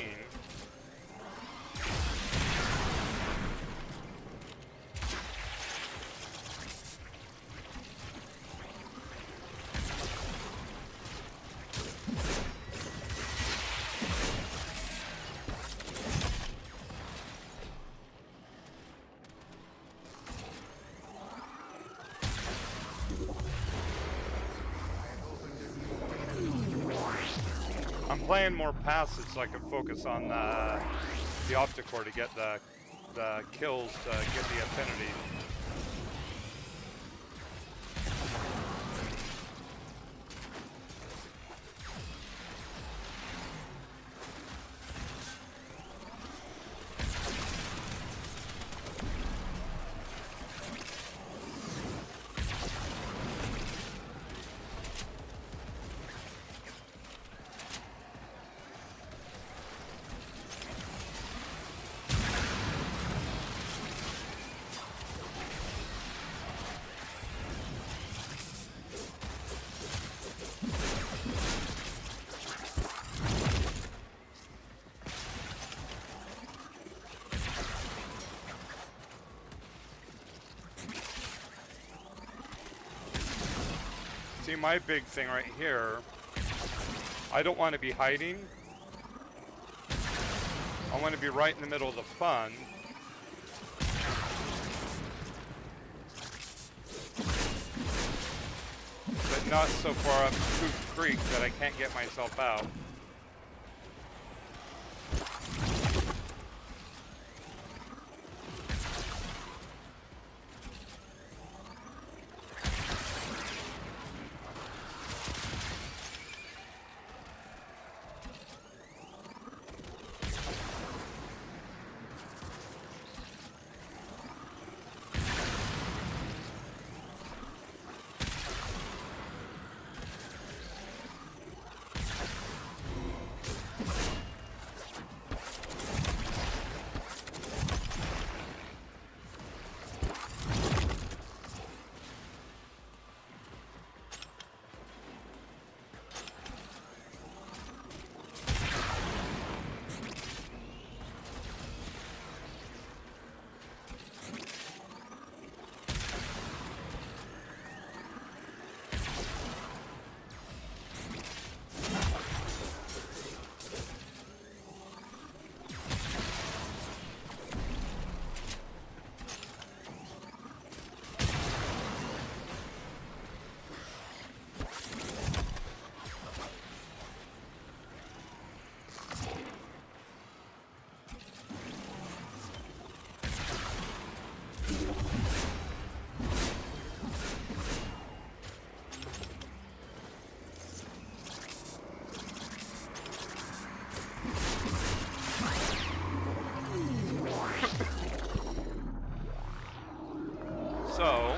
I'm playing more passive so I can focus on the Opticore to get the the kills to get the affinity. See, my big thing right here, I don't want to be hiding. I want to be right in the middle of the fun. But not so far up Spook Creek that I can't get myself out. So,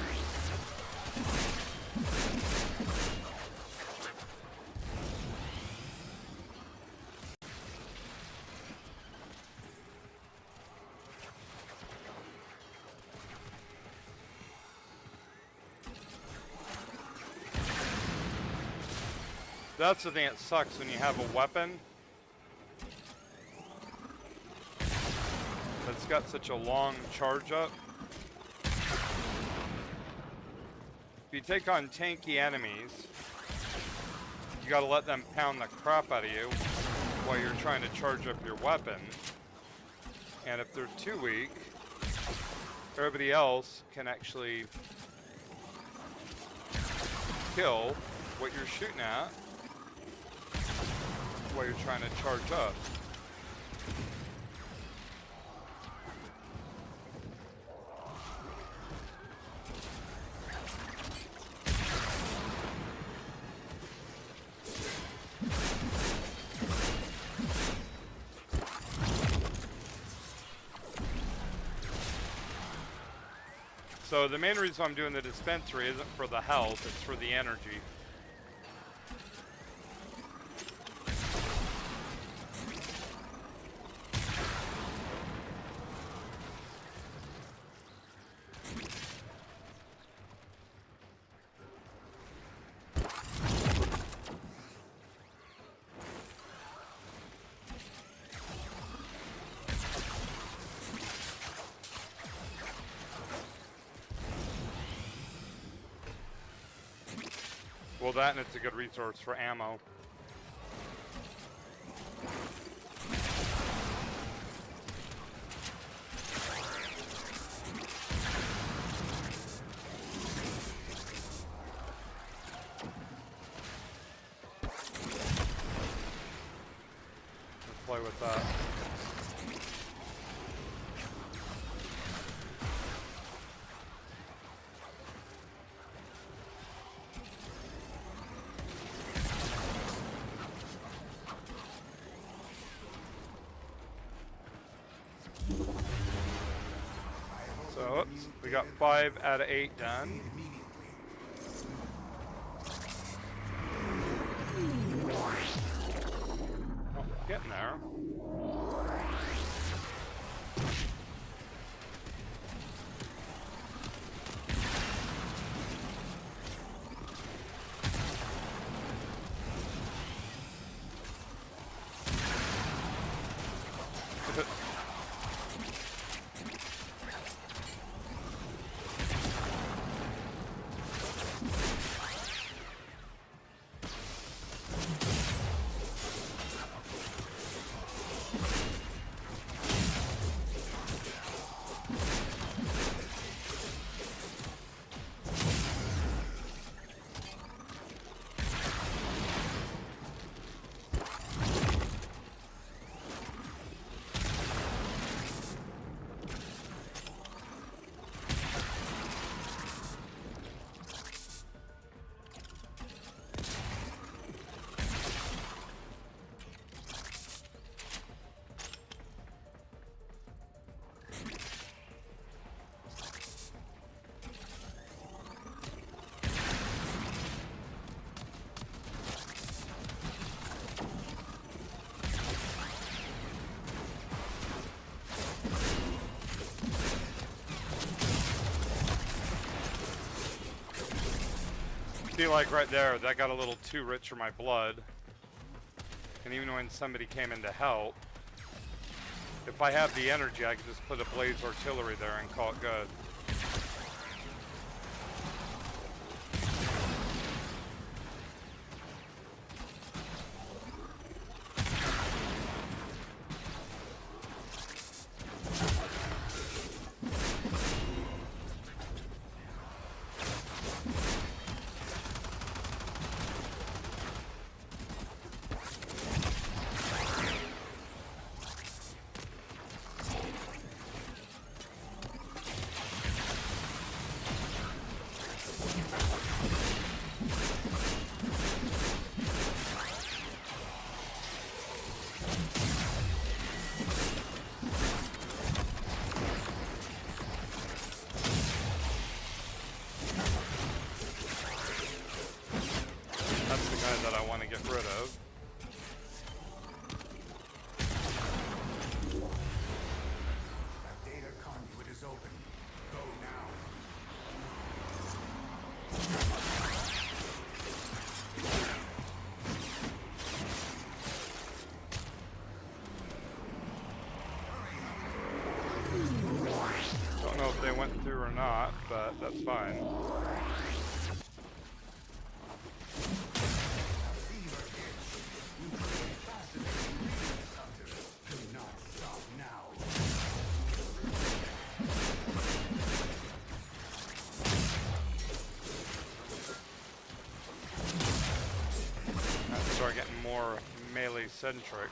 that's the thing that sucks when you have a weapon that's got such a long charge up. If you take on tanky enemies, you gotta let them pound the crap out of you while you're trying to charge up your weapon. And if they're too weak, everybody else can actually kill what you're shooting at while you're trying to charge up. So the main reason I'm doing the dispensary isn't for the health, it's for the energy. Well, that and it's a good resource for ammo. Let's play with that. So we got 5 out of 8 done. Oh, getting there. See, like right there, that got a little too rich for my blood. And even when somebody came in to help, if I have the energy, I can just put a Blaze Artillery there and call it good. That I want to get rid of. That data conduit is open. Go now. Don't know if they went through or not, but that's fine. Start getting more melee centric.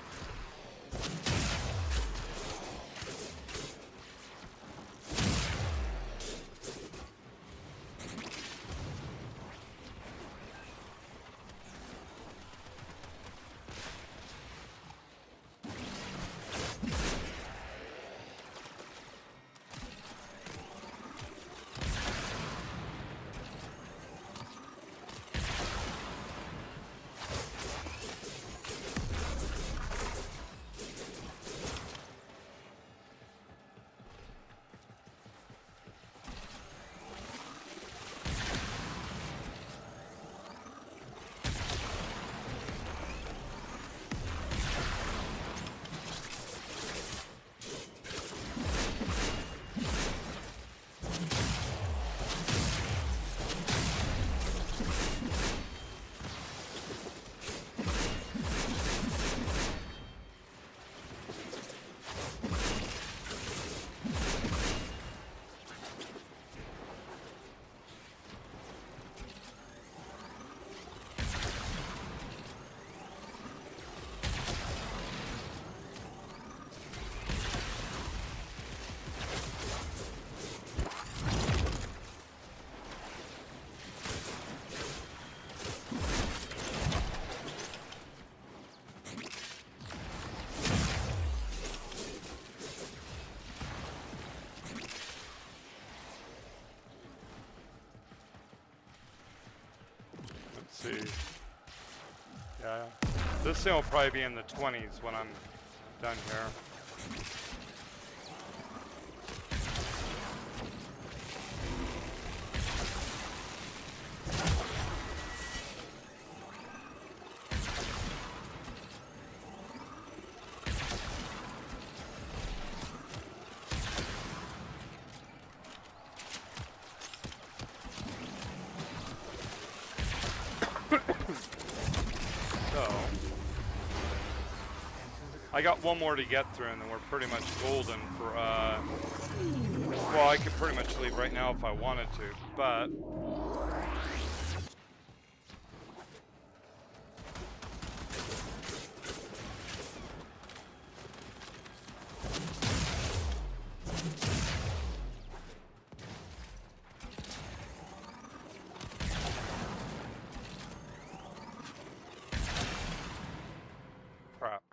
see. Yeah. This thing will probably be in the 20s when I'm done here. I got one more to get through, and then we're pretty much golden for, well, I could pretty much leave right now if I wanted to, but...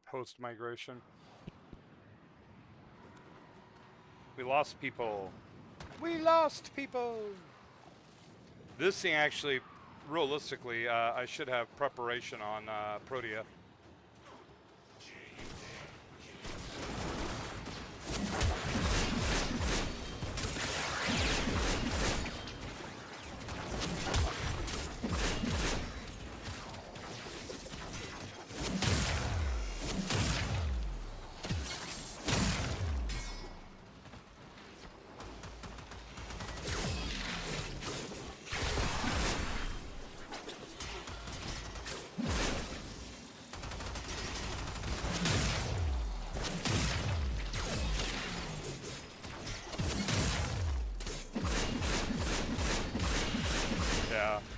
Post-migration. We lost people. We lost people! This thing actually, realistically, I should have preparation on Protea.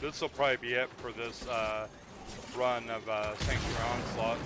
This will probably be it for this run of Sanctuary Onslaught.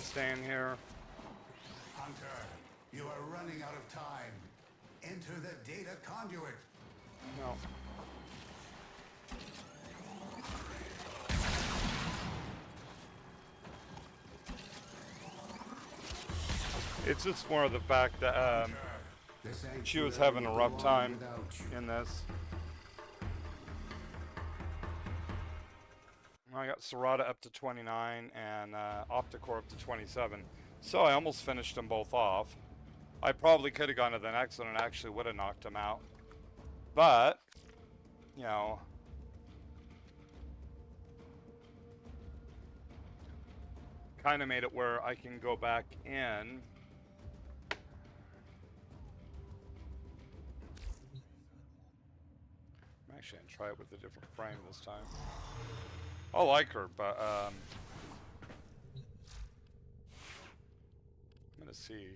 Staying here. Hunter, you are running out of time. Enter the data conduit. No. It's just more of the fact that she was having a rough time in this. I got Serrata up to 29 and Opticore up to 27. So I almost finished them both off. I probably could have gone to the next one and actually would have knocked them out. But, you know, kind of made it where I can go back in. I'm actually going to try it with a different frame this time. I like her, but I'm gonna see.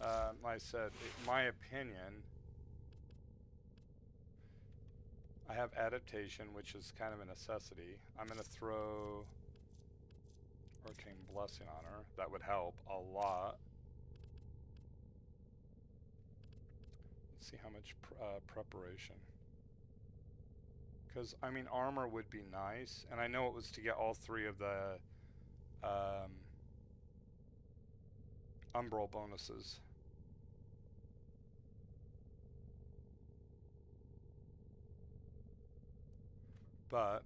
Like I said, in my opinion, I have adaptation, which is kind of a necessity. I'm gonna throw Arcane Blessing on her. That would help a lot. Let's see how much preparation. Because, I mean, armor would be nice. And I know it was to get all 3 of the umbral bonuses. But,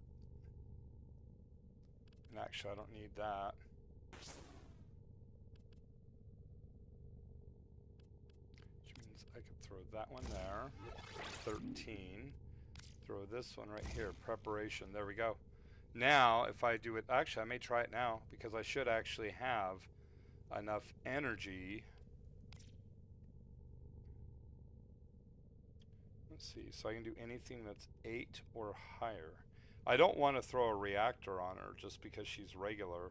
and actually I don't need that. Which means I could throw that one there. 13. Throw this one right here. Preparation. There we go. Now, if I do it, actually I may try it now because I should actually have enough energy. Let's see, so I can do anything that's 8 or higher. I don't want to throw a reactor on her just because she's regular.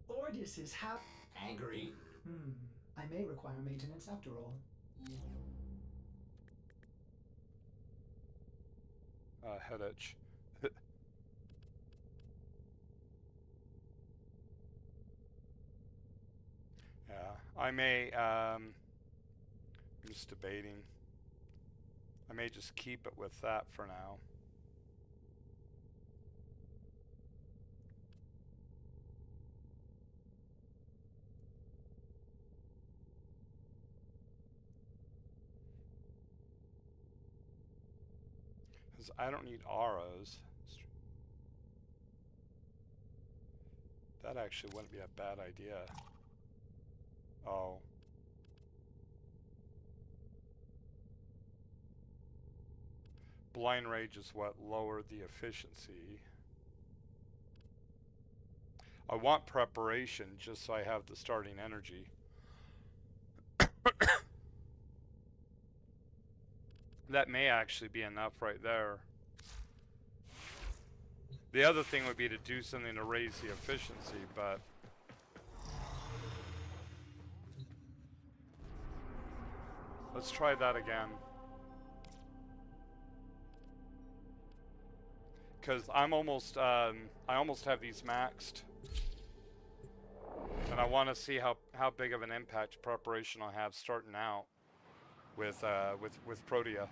Ordis is angry. I may require maintenance after all. Head itch. Yeah, I may, I'm just debating. I may just keep it with that for now. Because I don't need auras. That actually wouldn't be a bad idea. Oh. Blind Rage is what lowered the efficiency. I want preparation just so I have the starting energy. That may actually be enough right there. The other thing would be to do something to raise the efficiency, but let's try that again. Because I'm almost, I almost have these maxed. And I want to see how big of an impact preparation I'll have starting out with Protea.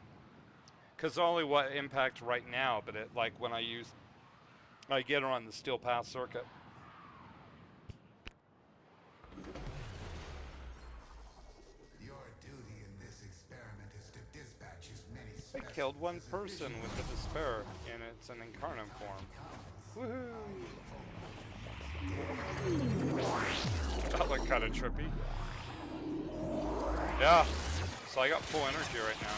Because only what impact right now, but it, like when I get her on the steel path circuit. Your duty in this experiment is to dispatch as many I specimens killed one as person with the despair, and it's an incarnate form. Woohoo! That looked kind of trippy. Yeah, so I got full energy right now.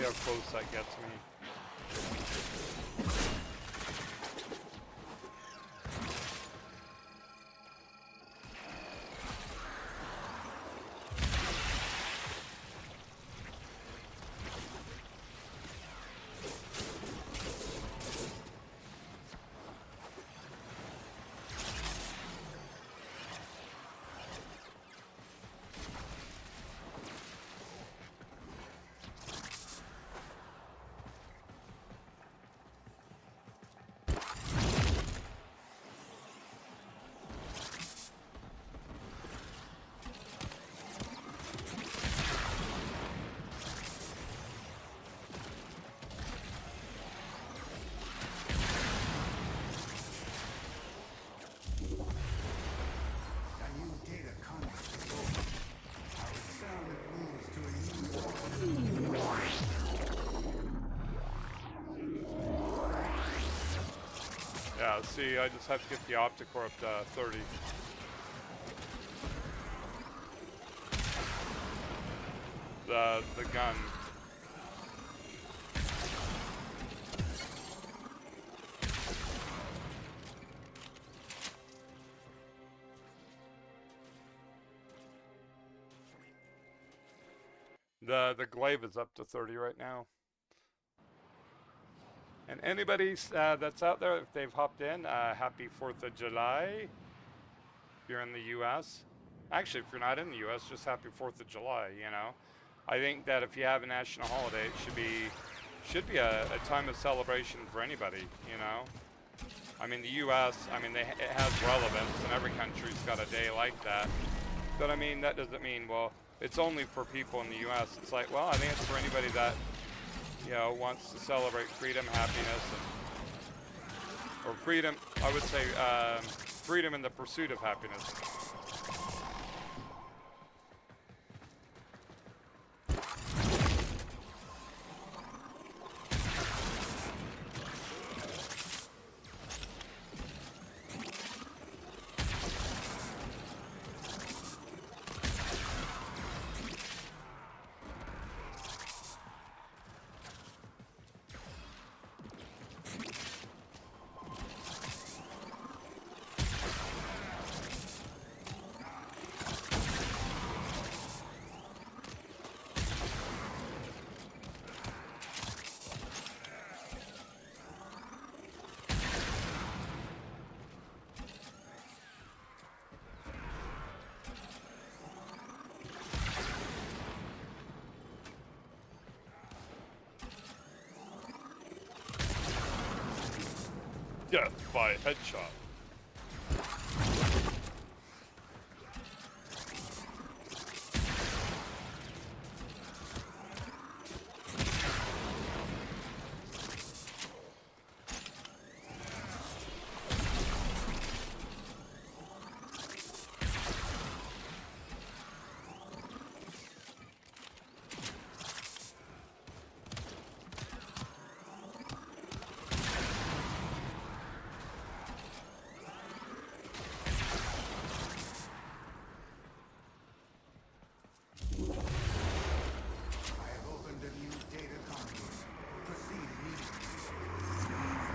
See how close that gets me. Yeah, see, I just have to get the optic core up to 30. The gun. The glaive is up to 30 right now. And anybody that's out there, if they've hopped in, happy 4th of July. If you're in the U.S. Actually, if you're not in the U.S., just happy 4th of July, you know. I think that if you have a national holiday, it should be a time of celebration for anybody, you know. I mean, the U.S., I mean, it has relevance, and every country's got a day like that. But I mean, that doesn't mean, well, it's only for people in the U.S. It's like, well, I think it's for anybody that, you know, wants to celebrate freedom, happiness, or freedom. I would say freedom in the pursuit of happiness. Death by headshot.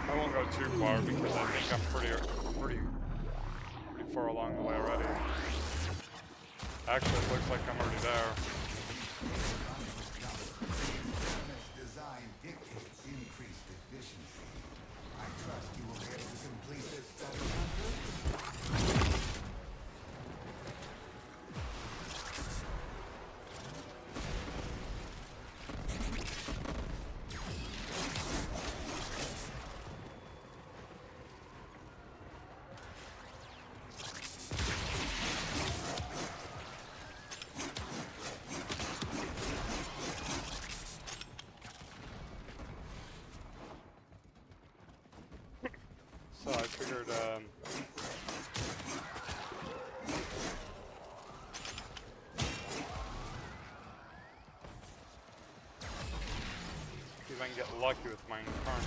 I won't go too far because I think I'm pretty far along the way already. Actually, it looks like I'm already there. Design dictates increased efficiency. I trust you will be able to complete this study, Hunter. So I figured, see if I can get lucky with my incarnate.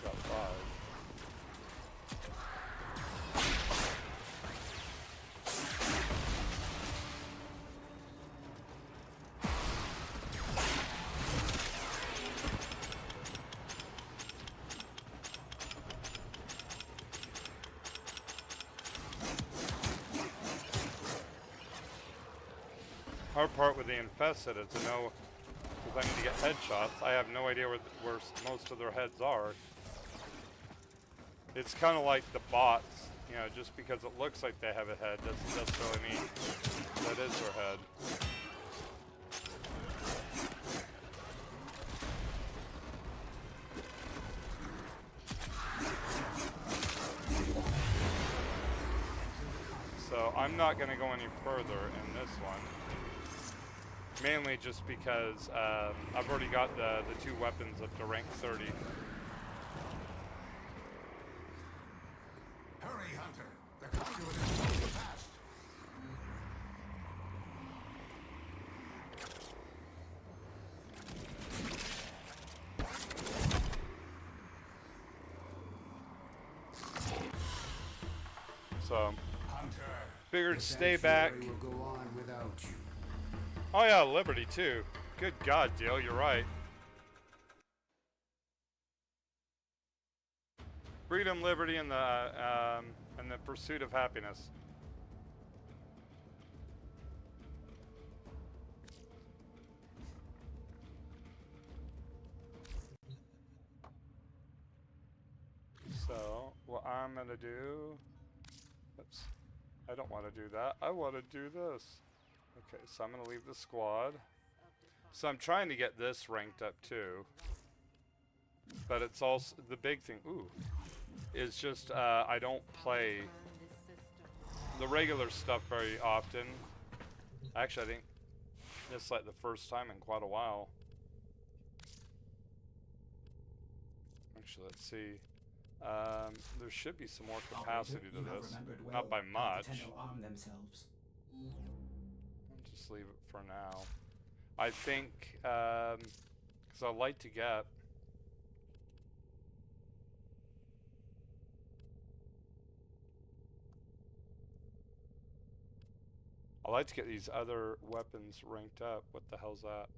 Got 5. Hard part with the infested is to know Because I need to get headshots. I have no idea where most of their heads are. It's kind of like the bots, you know, just because it looks like they have a head doesn't necessarily mean that is their head. So I'm not going to go any further in this one. Mainly just because I've already got the 2 weapons up to rank 30. Hurry, Hunter. The conduit is close past. So, Hunter. figured the stay back. sanctuary will go on without you. Oh yeah, Liberty too. Good God, Deal, you're right. Freedom, liberty, and the pursuit of happiness. So, what I'm gonna do... Oops. I don't want to do that. I want to do this. Okay, so I'm gonna leave the squad. So I'm trying to get this ranked up too. But it's also... The big thing... Ooh. Is just, I don't play the regular stuff very often. Actually, I think this is like the first time in quite a while. Actually, let's see. There should be some more capacity to this. Not by much. Arm themselves. I'll just leave it for now. I think, because I'd like to get... I like to get these other weapons ranked up. What the hell's that?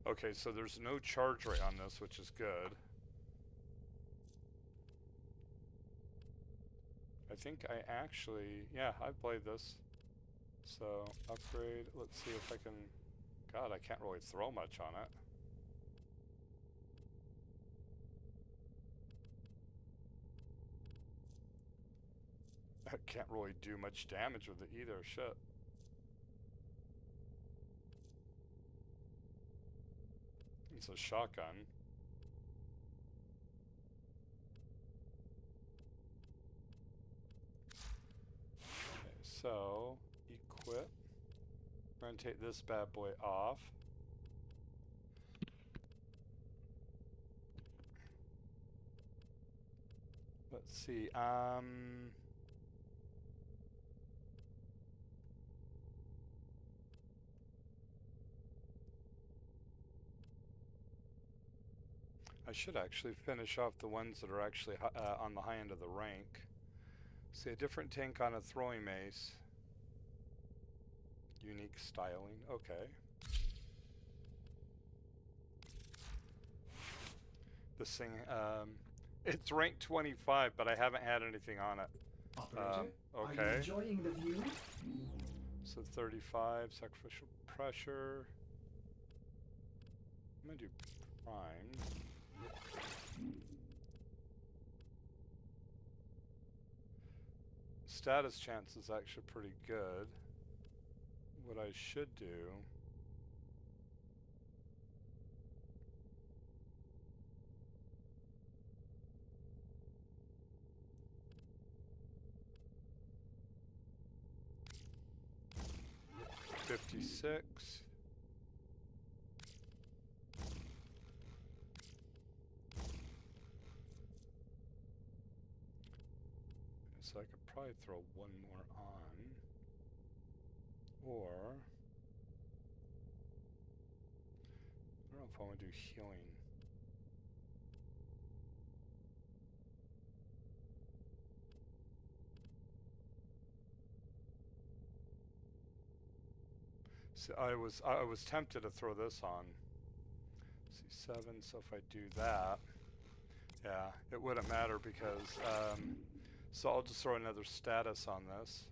Okay, so there's no charge rate on this, which is good. I think I actually... Yeah, I've played this. So, upgrade. Let's see if I can... God, I can't really throw much on it. I can't really do much damage with it either, shit. It's a shotgun. Okay, so, equip. We're gonna take this bad boy off. Let's see, I should actually finish off the ones that are actually on the high end of the rank. See, a different tank on a throwing mace. Unique styling, okay. This thing, it's ranked 25, but I haven't had anything on it. Operator, okay. are you enjoying the view? So 35, sacrificial pressure. I'm gonna do prime. Status chance is actually pretty good. What I should do... $56. So I could probably throw one more on. Or... I don't know if I want to do healing. So I was tempted to throw this on. C7, so if I do that, Yeah, it wouldn't matter because, so I'll just throw another status on this.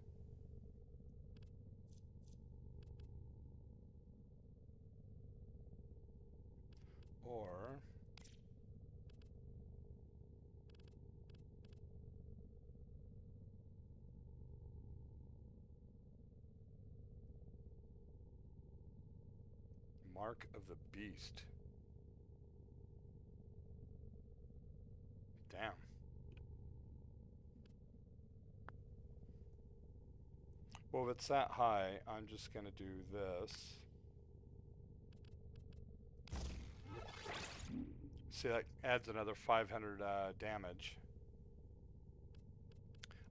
Or Mark of the Beast. Damn. Well, if it's that high, I'm just going to do this. See, that adds another 500 damage.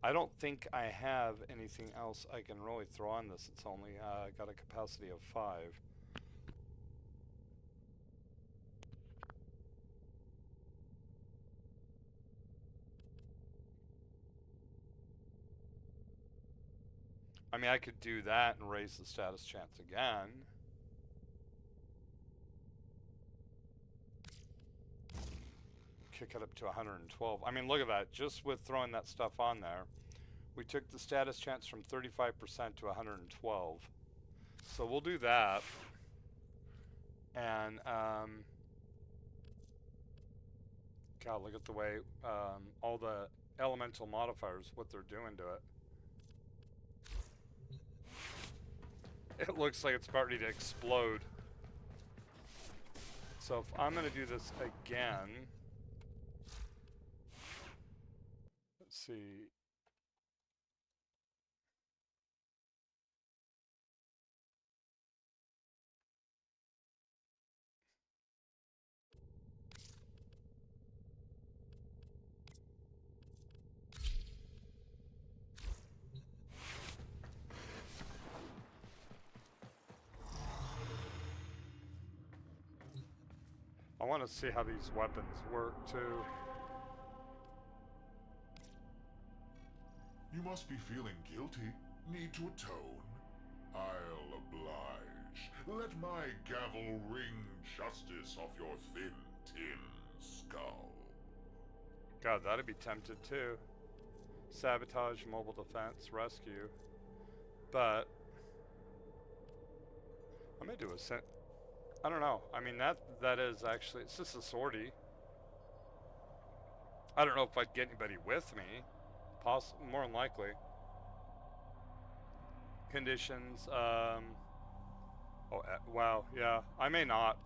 I don't think I have anything else I can really throw on this. It's only got a capacity of 5. I mean, I could do that and raise the status chance again. Kick it up to 112. I mean, look at that. Just with throwing that stuff on there, we took the status chance from 35% to 112. So we'll do that. And, God, look at the way all the elemental modifiers, what they're doing to it. It looks like it's about ready to explode. So if I'm going to do this again, let's see. I want to see how these weapons work too. You must be feeling guilty. Need to atone? I'll oblige. Let my gavel wring justice off your thin tin skull. God, that'd be tempted too. Sabotage, mobile defense, rescue. But I'm gonna do a I don't know. I mean, that is actually, it's just a sortie. I don't know if I'd get anybody with me. More than likely. Conditions, wow, yeah. I may not.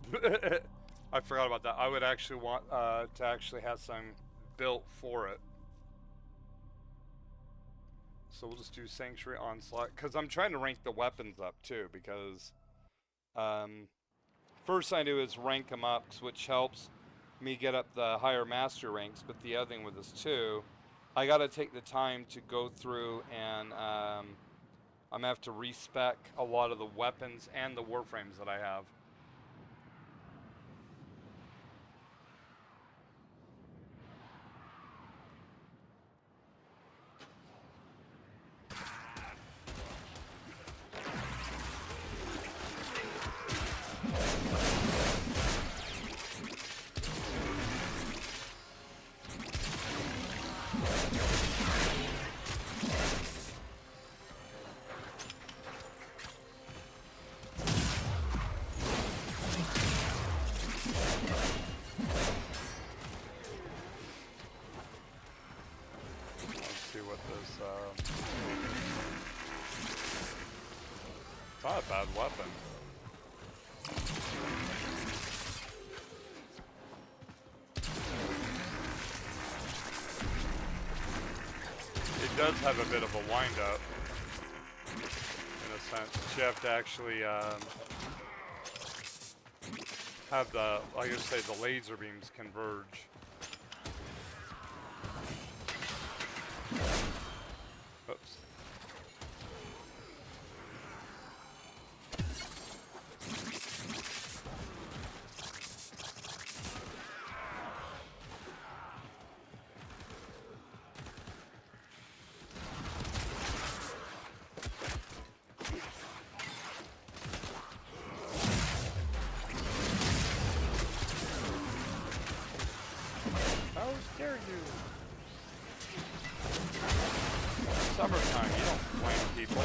I forgot about that. I would actually want to actually have some built for it. So we'll just do Sanctuary Onslaught, because I'm trying to rank the weapons up too, because first I do is rank them up, which helps me get up the higher master ranks, but the other thing with this too, I gotta take the time to go through and I'm gonna have to respec a lot of the weapons and the warframes that I have. It's not a bad weapon. It does have a bit of a wind-up, in a sense. You have to actually have the, like I say, the laser beams converge. Oops. summertime. You don't blame people.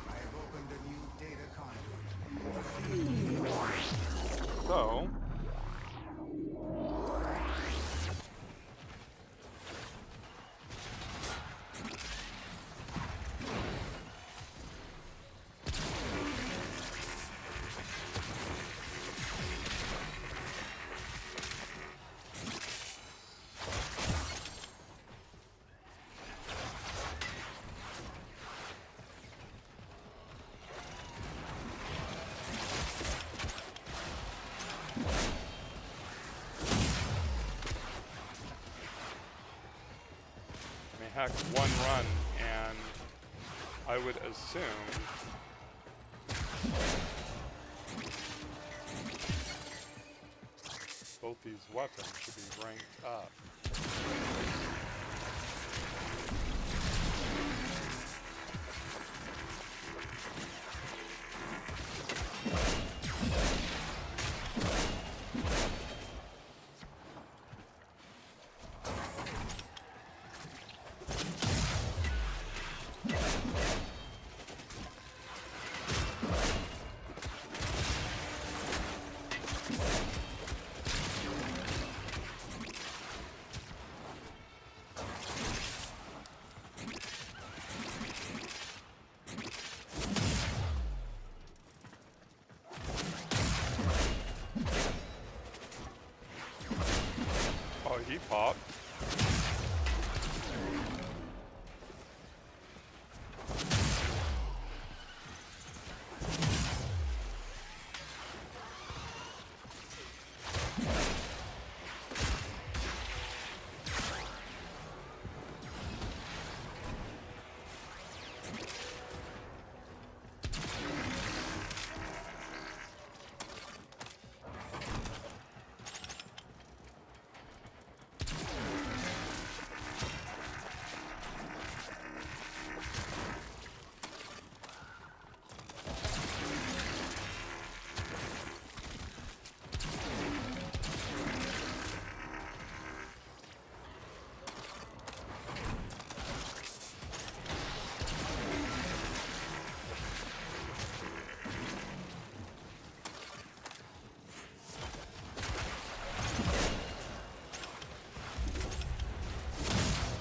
I have opened a new data conduit. So, I mean, heck, one run, and I would assume both these weapons should be ranked up. Oh, he popped.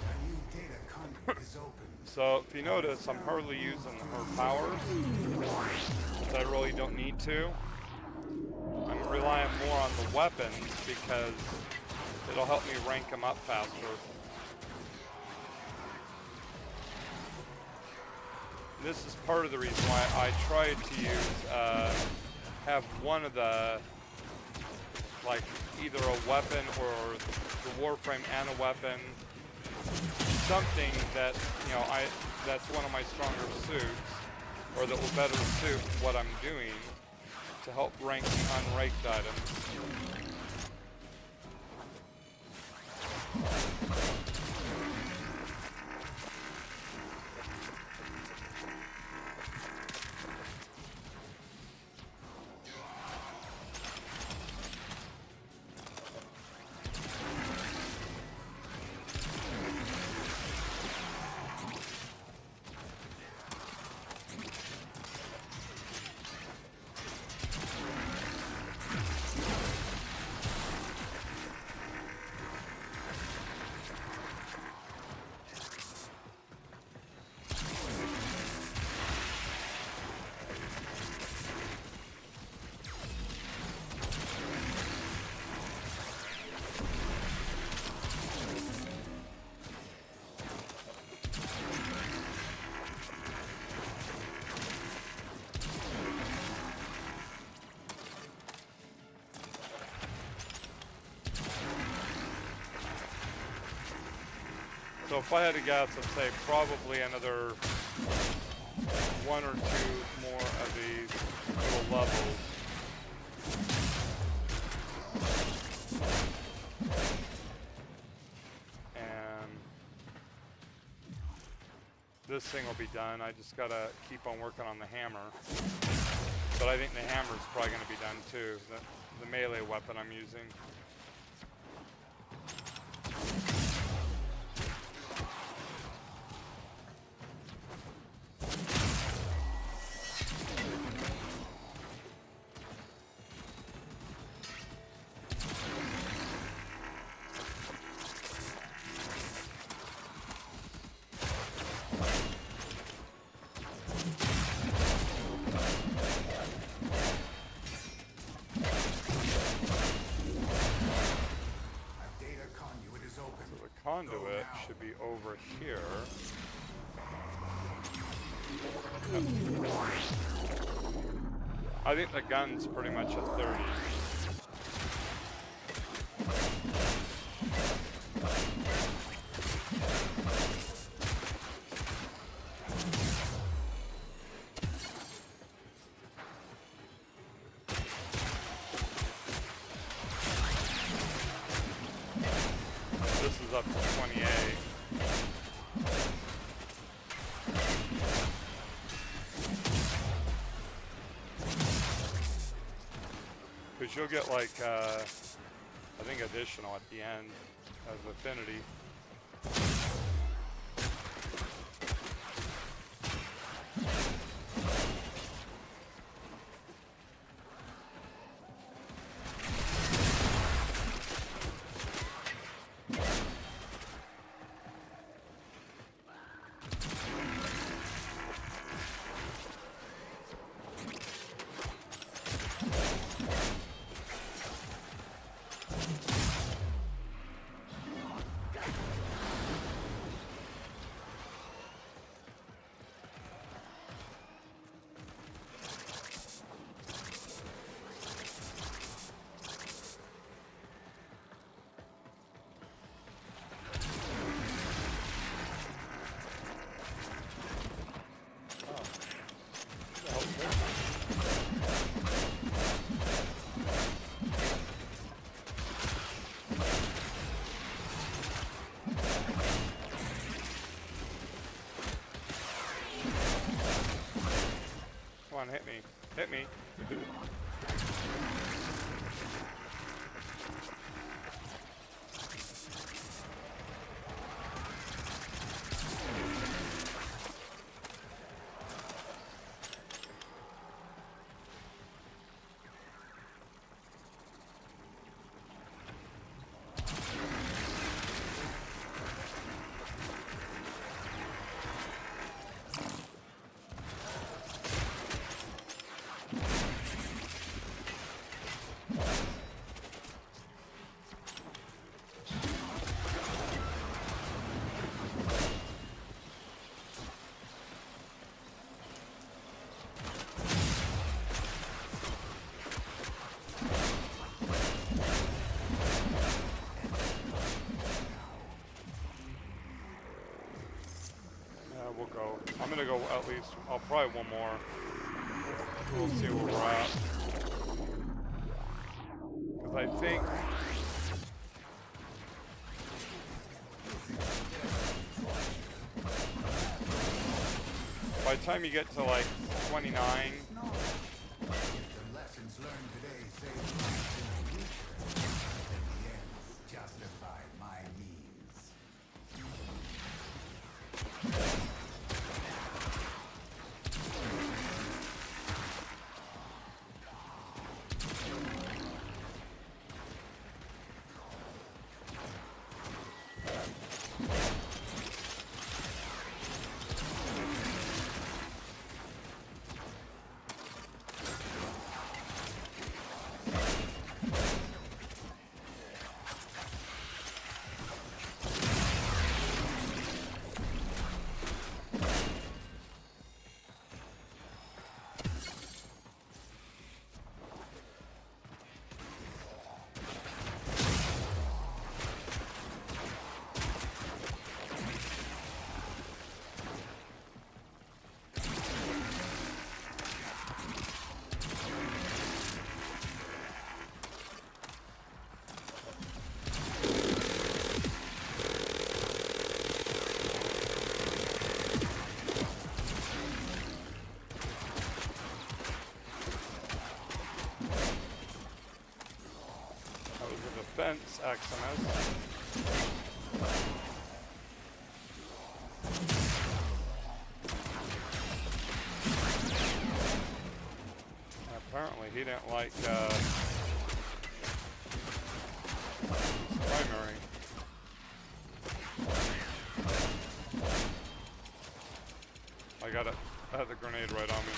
A new data conduit is open. So, if you notice, I'm hardly using her powers, because I really don't need to. I'm relying more on the weapons, because it'll help me rank them up faster. This is part of the reason why I tried to use, have one of the, like, either a weapon or the Warframe and a weapon. Something that, you know, that's one of my stronger suits, or that will better suit what I'm doing to help rank unranked items. So if I had to guess, I'd say probably another 1 or 2 more of these little levels. And this thing will be done. I just gotta keep on working on the hammer. But I think the hammer's probably gonna be done too. The melee weapon I'm using. Conduit should be over here. I think the gun's pretty much at 30. This is up to 28. Because you'll get like, I think additional at the end of affinity. Come on, hit me. Hit me. We'll go. I'm gonna go at least, I'll probably one more. We'll see where we're at. Because I think by the time you get to like 29, The lessons learned today save lives in the future. And the ends justify my means. defense Aximus. Apparently he didn't like primary. I had the grenade right on me.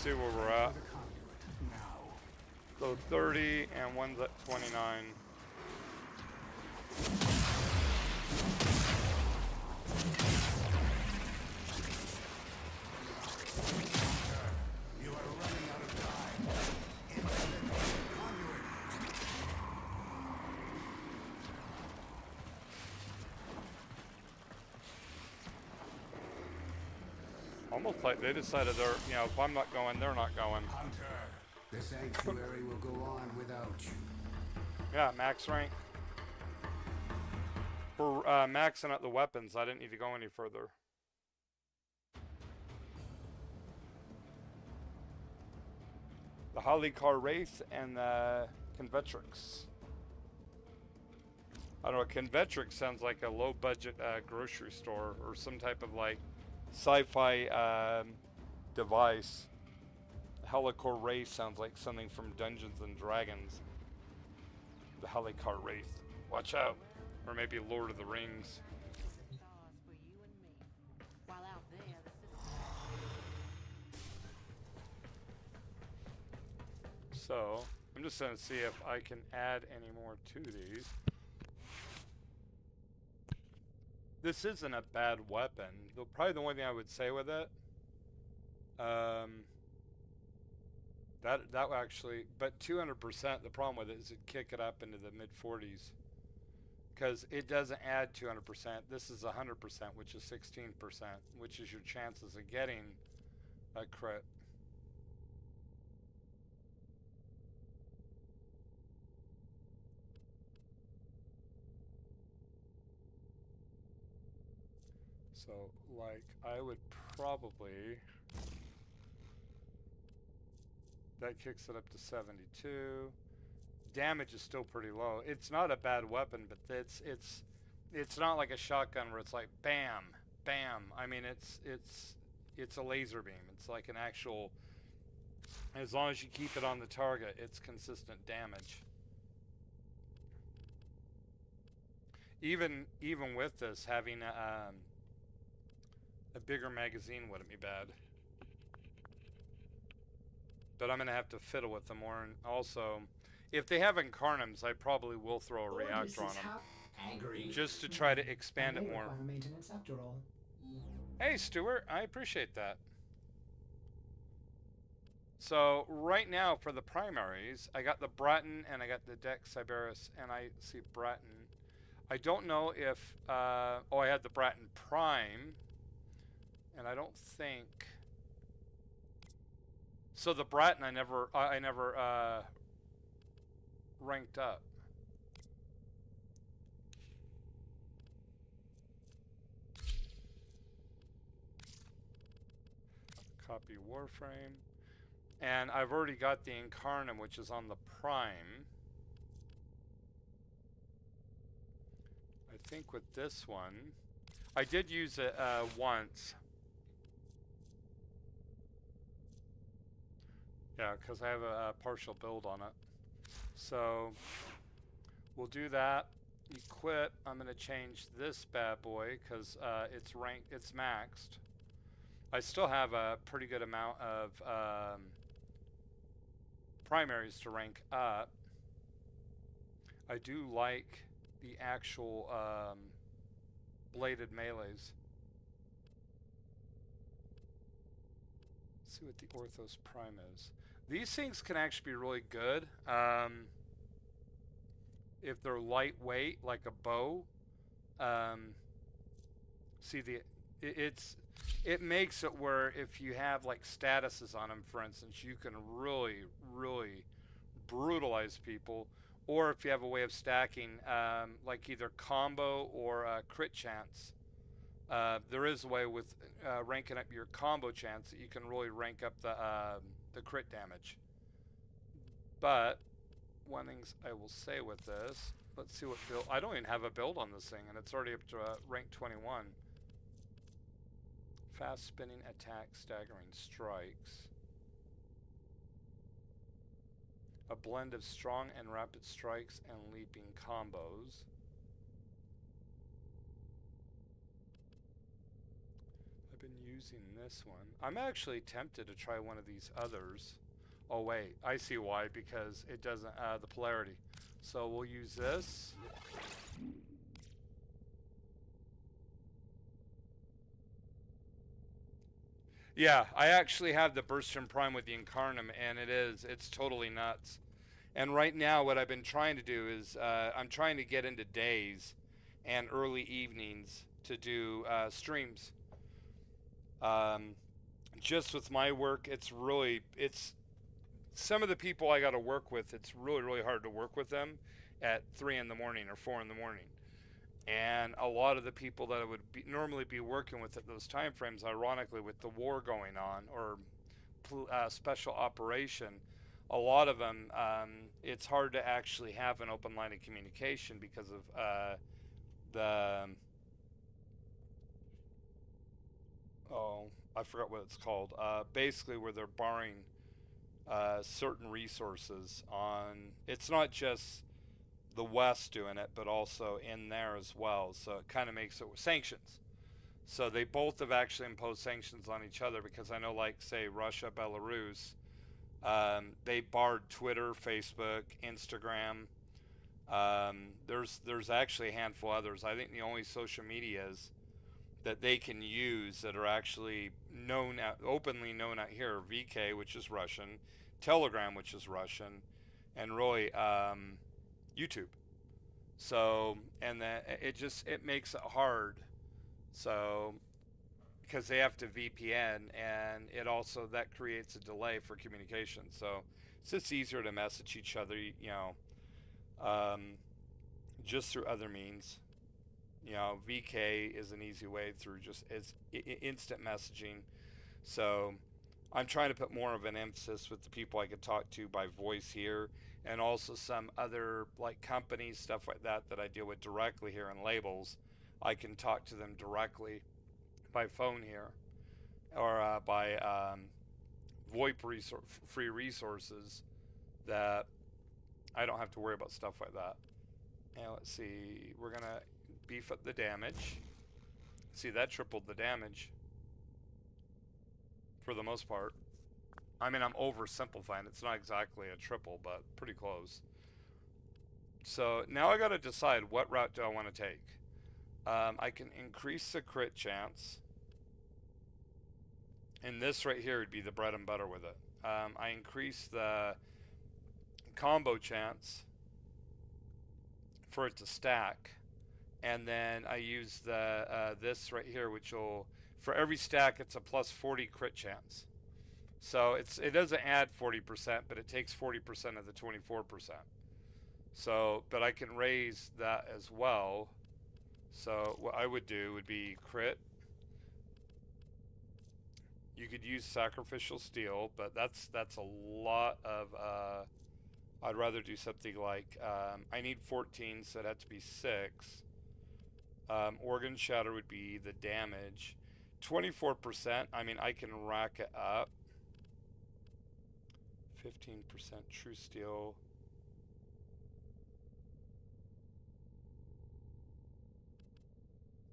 See where we're at. So 30 and one's at 29. You are running out of time. Into the conduit. Almost like they decided they're, you know, if I'm not going, they're not going. Hunter, the sanctuary will go on without you. Yeah, max rank. For maxing out the weapons, I didn't need to go any further. The Hollycar Wraith and the Convetrix. I don't know, Convetrix sounds like a low budget grocery store or some type of like sci-fi device. Helicar Wraith sounds like something from Dungeons and Dragons. The Helicar Wraith. Watch out. Or maybe Lord of the Rings. Stars for you and me. While out there, the system. So, I'm just going to see if I can add any more to these. This isn't a bad weapon. Probably the only thing I would say with it, that will actually, but 200%, the problem with it is it'd kick it up into the mid 40s. Because it doesn't add 200%. This is 100%, which is 16%, which is your chances of getting a crit. So, like, I would probably... That kicks it up to 72. Damage is still pretty low. It's not a bad weapon, but it's not like a shotgun where it's like bam, bam. I mean, it's a laser beam. It's like an actual... As long as you keep it on the target, it's consistent damage. Even with this, having a bigger magazine wouldn't be bad. But I'm going to have to fiddle with them more. And also, if they have Incarnums, I probably will throw a reactor on them. Just to try to expand it more. Maintenance after all. Hey, Stuart. I appreciate that. So, right now, for the primaries, I got the Bratton and I got the Dex Cyberus, and I see Bratton. I don't know if... oh, I had the Bratton Prime. And I don't think... So the Bratton I never ranked up. Copy Warframe. And I've already got the Incarnum, which is on the Prime. I think with this one, I did use it once. Yeah, because I have a partial build on it. So, we'll do that. Equip. I'm going to change this bad boy because it's ranked, it's maxed. I still have a pretty good amount of primaries to rank up. I do like the actual bladed melees. Let's see what the Orthos Prime is. These things can actually be really good. if they're lightweight, like a bow, see it makes it where if you have like statuses on them, for instance, you can really brutalize people. Or if you have a way of stacking, like either combo or crit chance, there is a way with ranking up your combo chance that you can really rank up the crit damage. But one thing I will say with this, let's see what build. I don't even have a build on this thing, and it's already up to rank 21. Fast spinning attack, staggering strikes. A blend of strong and rapid strikes and leaping combos. I've been using this one. I'm actually tempted to try one of these others. Oh wait, I see why, because it doesn't, the polarity. So we'll use this. Yeah, I actually have the Burstrom Prime with the Incarnum, and it's totally nuts. And right now what I've been trying to do is, I'm trying to get into days and early evenings to do streams. Just with my work, it's some of the people I got to work with, it's really hard to work with them at 3 in the morning or 4 in the morning. And a lot of the people that I would normally be working with at those time frames, ironically, with the war going on or special operation, a lot of them, it's hard to actually have an open line of communication because of I forgot what it's called. Basically, where they're barring certain resources on. It's not just the West doing it, but also in there as well. So it kind of makes it sanctions. So they both have actually imposed sanctions on each other because I know, like, say, Russia, Belarus, they barred Twitter, Facebook, Instagram. There's actually a handful of others. I think the only social medias that they can use that are actually openly known out here are VK, which is Russian, Telegram, which is Russian, and really YouTube. So, and it makes it hard. So, because they have to VPN, and it also, that creates a delay for communication. So it's just easier to message each other, just through other means. VK is an easy way through just instant messaging. So I'm trying to put more of an emphasis with the people I could talk to by voice here, and also some other like companies, stuff like that I deal with directly here in labels. I can talk to them directly by phone here, or by VoIP free resources that I don't have to worry about stuff like that. And let's see, we're gonna beef up the damage. See, that tripled the damage for the most part. I mean, I'm oversimplifying. It's not exactly a triple, but pretty close. So now I gotta decide what route do I want to take. I can increase the crit chance, and this right here would be the bread and butter with it. I increase the combo chance for it to stack, and then I use the this right here, which will, for every stack, it's a plus 40 crit chance. So it doesn't add 40%, but it takes 40% of the 24%. So, but I can raise that as well. So what I would do would be crit. You could use sacrificial steel, but that's a lot of. I'd rather do something like I need 14, so it had to be 6. Organ shatter would be the damage. 24%. I mean, I can rack it up. 15% true steel.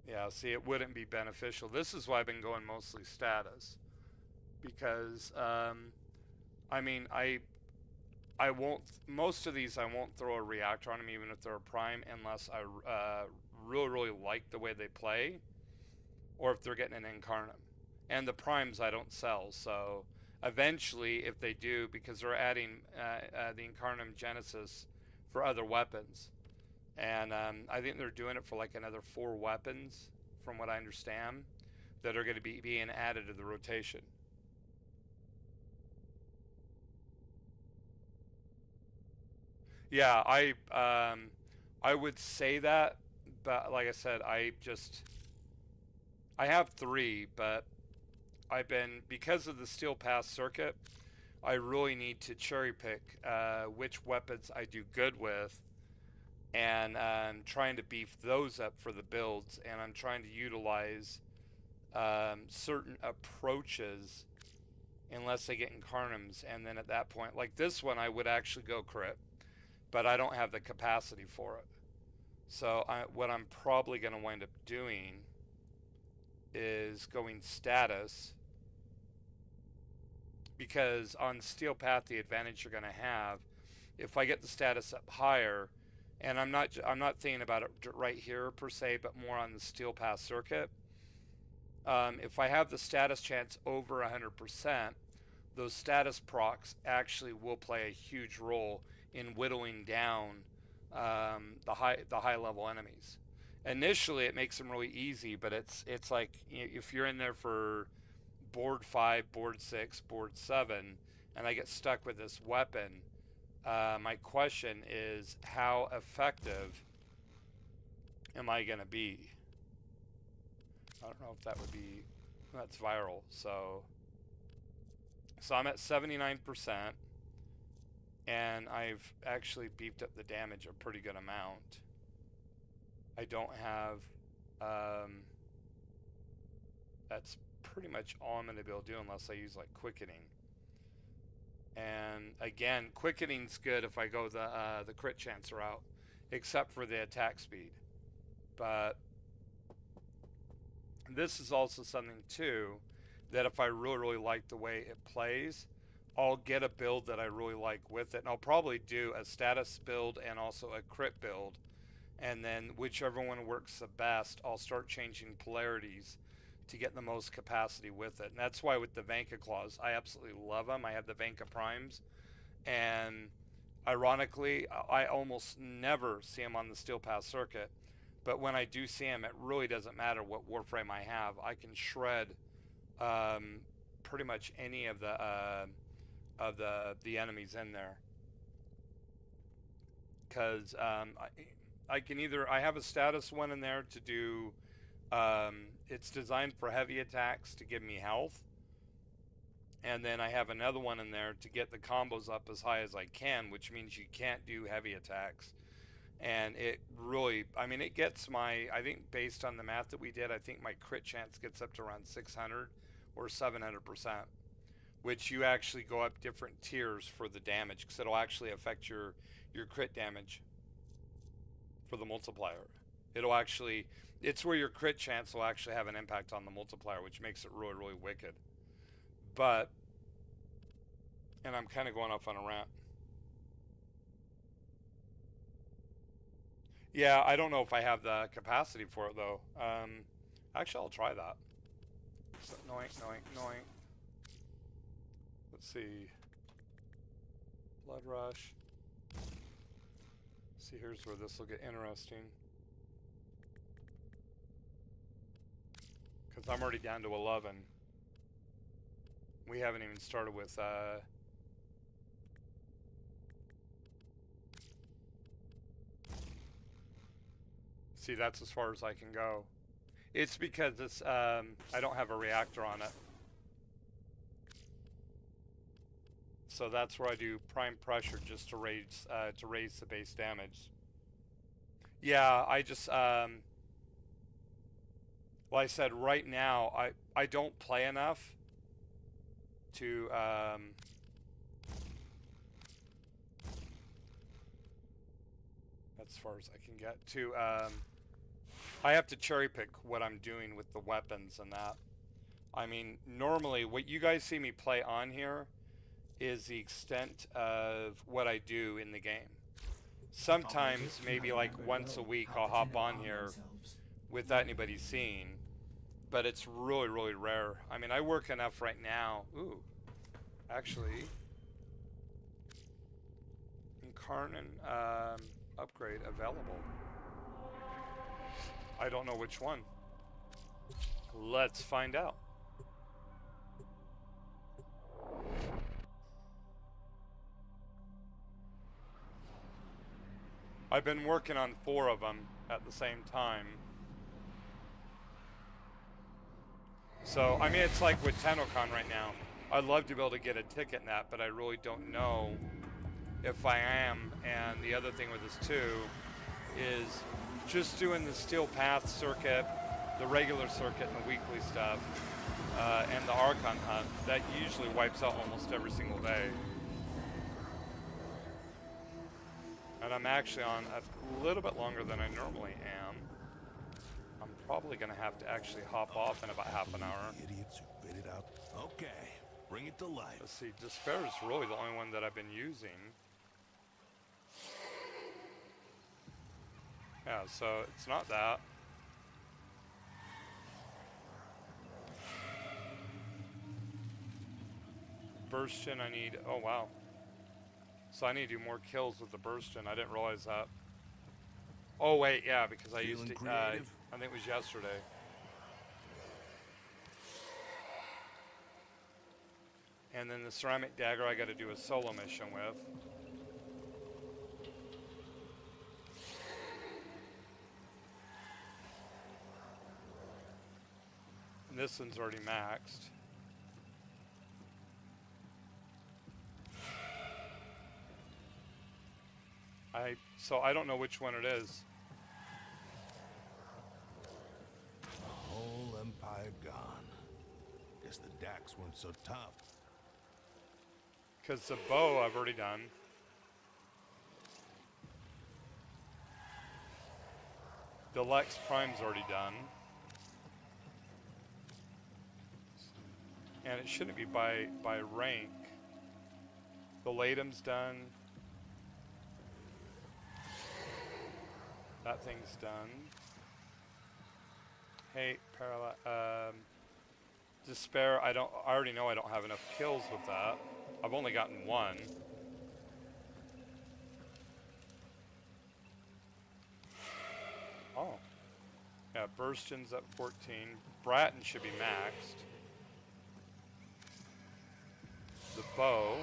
Yeah, see, it wouldn't be beneficial. This is why I've been going mostly status, because I mean, I won't, most of these I won't throw a reactor on them, even if they're a prime, unless I really like the way they play, or if they're getting an Incarnate. And the primes I don't sell, so eventually, if they do, because they're adding the Incarnate Genesis for other weapons. And I think they're doing it for like another 4 weapons, from what I understand, that are going to be being added to the rotation. Yeah, I would say that, but like I said, I have 3, but because of the steel pass circuit, I really need to cherry pick which weapons I do good with, and I'm trying to beef those up for the builds, and I'm trying to utilize certain approaches unless I get Incarnums, and then at that point, like this one, I would actually go crit, but I don't have the capacity for it. So what I'm probably going to wind up doing is going status, because on Steel Path, the advantage you're going to have, if I get the status up higher, and I'm not thinking about it right here per se, but more on the Steel Path circuit. If I have the status chance over 100%, those status procs actually will play a huge role in whittling down the high level enemies. Initially, it makes them really easy, but it's like, if you're in there for board 5, board 6, board 7, and I get stuck with this weapon, my question is, how effective am I going to be? I don't know if that would be, that's viral. So I'm at 79%, and I've actually beefed up the damage a pretty good amount. I don't have, that's pretty much all I'm going to be able to do unless I use like quickening. And again, quickening's good if I go the crit chance route, except for the attack speed. But this is also something too, that if I really like the way it plays, I'll get a build that I really like with it, and I'll probably do a status build and also a crit build, and then whichever one works the best, I'll start changing polarities to get the most capacity with it. And that's why with the Vanka Claws, I absolutely love them. I have the Vanka Primes, and ironically, I almost never see them on the Steel Path circuit, but when I do see them, it really doesn't matter what Warframe I have. I can shred pretty much any of the enemies in there, because I can either, I have a status one in there to do, it's designed for heavy attacks to give me health, and then I have another one in there to get the combos up as high as I can, which means you can't do heavy attacks. And it really, I mean, it gets my, I think based on the math that we did, I think my crit chance gets up to around 600 or 700%, which you actually go up different tiers for the damage, because it'll actually affect your crit damage for the multiplier. It'll actually, it's where your crit chance will actually have an impact on the multiplier, which makes it really, really wicked. But, and I'm kind of going off on a rant. Yeah, I don't know if I have the capacity for it though. Actually, I'll try that. So, noink, noink, noink. Let's see. Blood Rush. See, here's where this will get interesting. Because I'm already down to 11. We haven't even started with see, that's as far as I can go. It's because it's I don't have a reactor on it. So that's where I do prime pressure, just to raise the base damage. Yeah, I just well, I said right now I don't play enough to as far as I can get to I have to cherry pick what I'm doing with the weapons and that. I mean, normally what you guys see me play on here is the extent of what I do in the game. Sometimes, maybe like once a week, I'll hop on here without anybody seeing, but it's really, really rare. I mean, I work enough right now. Ooh, actually, Incarnon, upgrade available. I don't know which one. Let's find out. I've been working on 4 of them at the same time. So, I mean, it's like with TennoCon right now. I'd love to be able to get a ticket in that, but I really don't know if I am. And the other thing with this too is just doing the Steel Path circuit, the regular circuit and the weekly stuff, and the Archon hunt, that usually wipes out almost every single day. And I'm actually on a little bit longer than I normally am. I'm probably going to have to actually hop off in about half an hour. Idiots who fit it out. Okay, bring it to life. Let's see, Despair is really the only one that I've been using. Yeah, so it's not that. Bursten, I need, oh wow. So I need to do more kills with the Bursten. I didn't realize that. Oh wait, yeah, because I used it, I think it was yesterday. And then the Ceramic Dagger I got to do a solo mission with. And this one's already maxed. So I don't know which one it is. The whole empire gone. Guess the Dax weren't so tough. Because the bow I've already done. The Lex Prime's already done. And it shouldn't be by rank. The Latum's done. That thing's done. Hey, Despair, I already know I don't have enough kills with that. I've only gotten 1. Oh. Yeah, Burston's at 14. Bratton should be maxed. The bow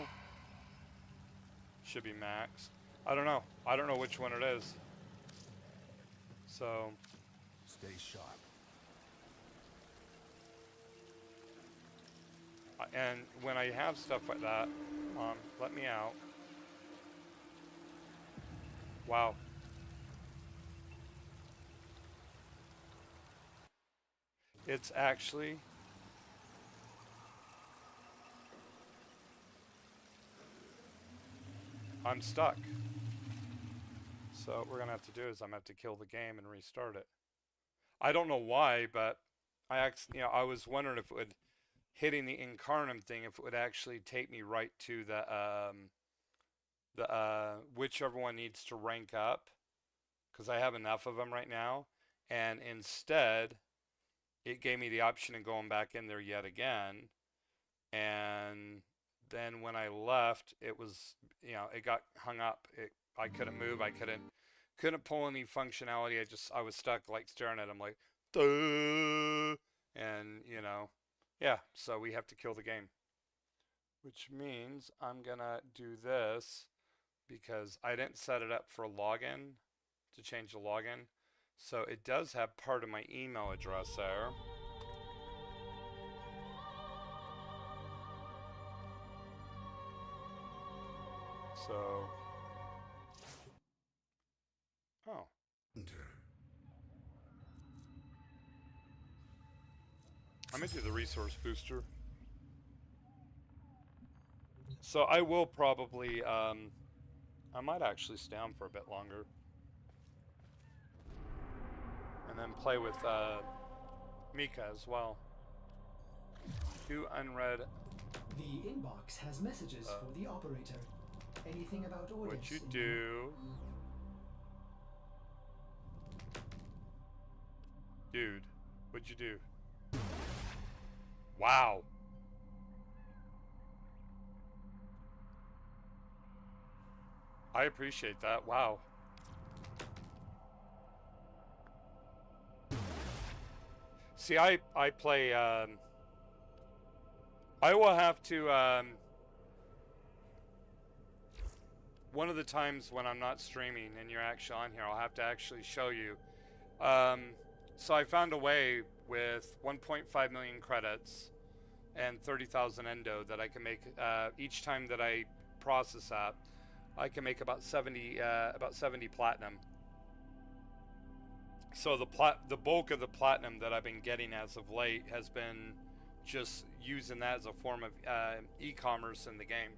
should be maxed. I don't know. I don't know which one it is. So, stay sharp. And when I have stuff like that, let me out. Wow. It's actually I'm stuck. So what we're gonna have to do is I'm gonna have to kill the game and restart it. I don't know why, but I was wondering if it would, hitting the Incarnum thing, if it would actually take me right to the whichever one needs to rank up, because I have enough of them right now, and instead it gave me the option of going back in there yet again, and then when I left, it was, it got hung up. I couldn't move. I couldn't pull any functionality. I was stuck, like staring at him, like, duh! And yeah. So we have to kill the game, which means I'm gonna do this because I didn't set it up for a login to change the login. So it does have part of my email address there. So, oh. I'm gonna do the resource booster. So I will probably, I might actually stay on for a bit longer. And then play with Mika as well. Do unread. The inbox has messages for the operator. Anything about orders? What'd you do? Dude, what'd you do? Wow. I appreciate that. Wow. See, I play. I will have to. One of the times when I'm not streaming and you're actually on here, I'll have to actually show you. So I found a way with 1.5 million credits and 30,000 endo that I can make each time that I process that. I can make about 70 platinum. So the bulk of the platinum that I've been getting as of late has been just using that as a form of e-commerce in the game.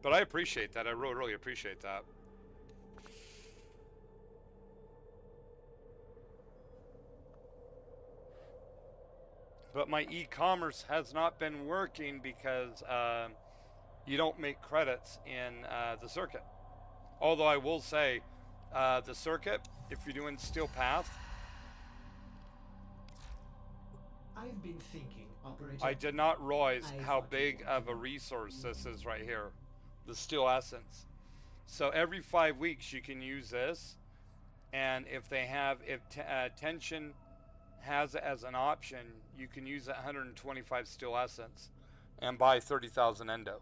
But I appreciate that. I really, really appreciate that. But my e-commerce has not been working because you don't make credits in the circuit. Although I will say, the circuit, if you're doing Steel Path, I've been thinking, Operator. I did not realize how big of a resource this is right here. The Steel Essence. So every 5 weeks you can use this, and if Tension has it as an option, you can use that 125 Steel Essence and buy 30,000 endo,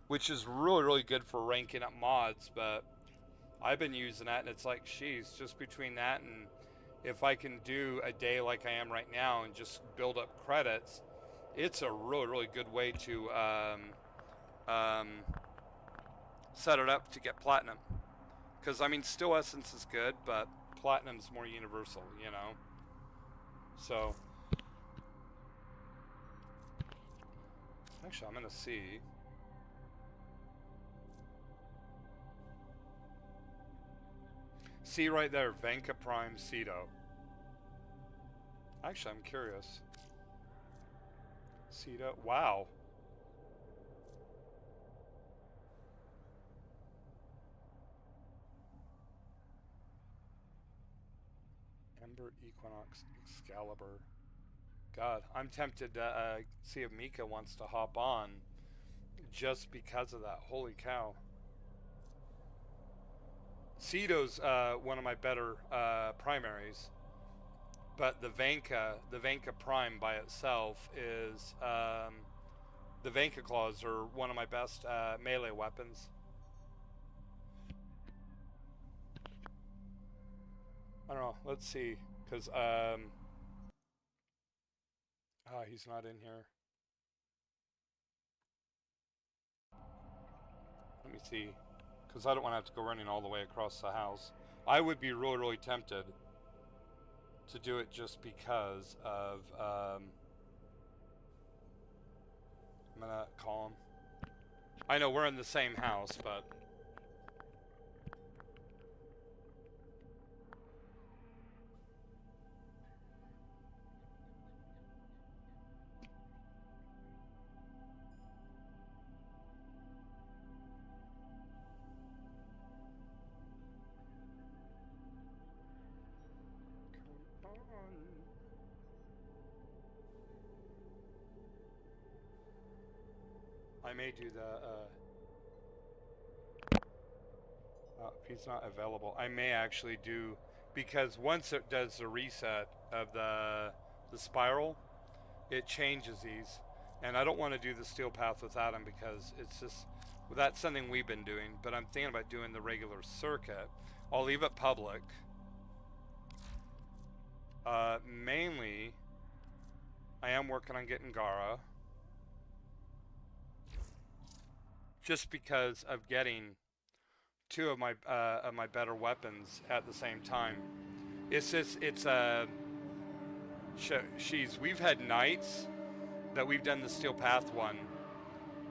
which is really, really good for ranking up mods. But I've been using that, and it's like, geez, just between that and if I can do a day like I am right now and just build up credits, it's a really, really good way to set it up to get platinum. Because, I mean, Steel Essence is good, but platinum's more universal, you know? So, actually, I'm going to see. See right there, Venka Prime Cedo. Actually, I'm curious. Cedo, wow. Ember Equinox Excalibur. God, I'm tempted to see if Mika wants to hop on just because of that. Holy cow. Cedo's one of my better primaries, but the Venka Prime by itself is, the Venka Claws are one of my best melee weapons. I don't know, let's see, because, he's not in here. Let me see, because I don't want to have to go running all the way across the house. I would be really, really tempted to do it just because of, I'm gonna call him. I know we're in the same house, but I may do the, if he's not available, I may actually do, because once it does the reset of the spiral, it changes these, and I don't want to do the Steel Path without him because it's just, well, that's something we've been doing, but I'm thinking about doing the regular circuit. I'll leave it public. Mainly, I am working on getting Gara. Just because of getting two of my better weapons at the same time. It's just, we've had nights that we've done the Steel Path one,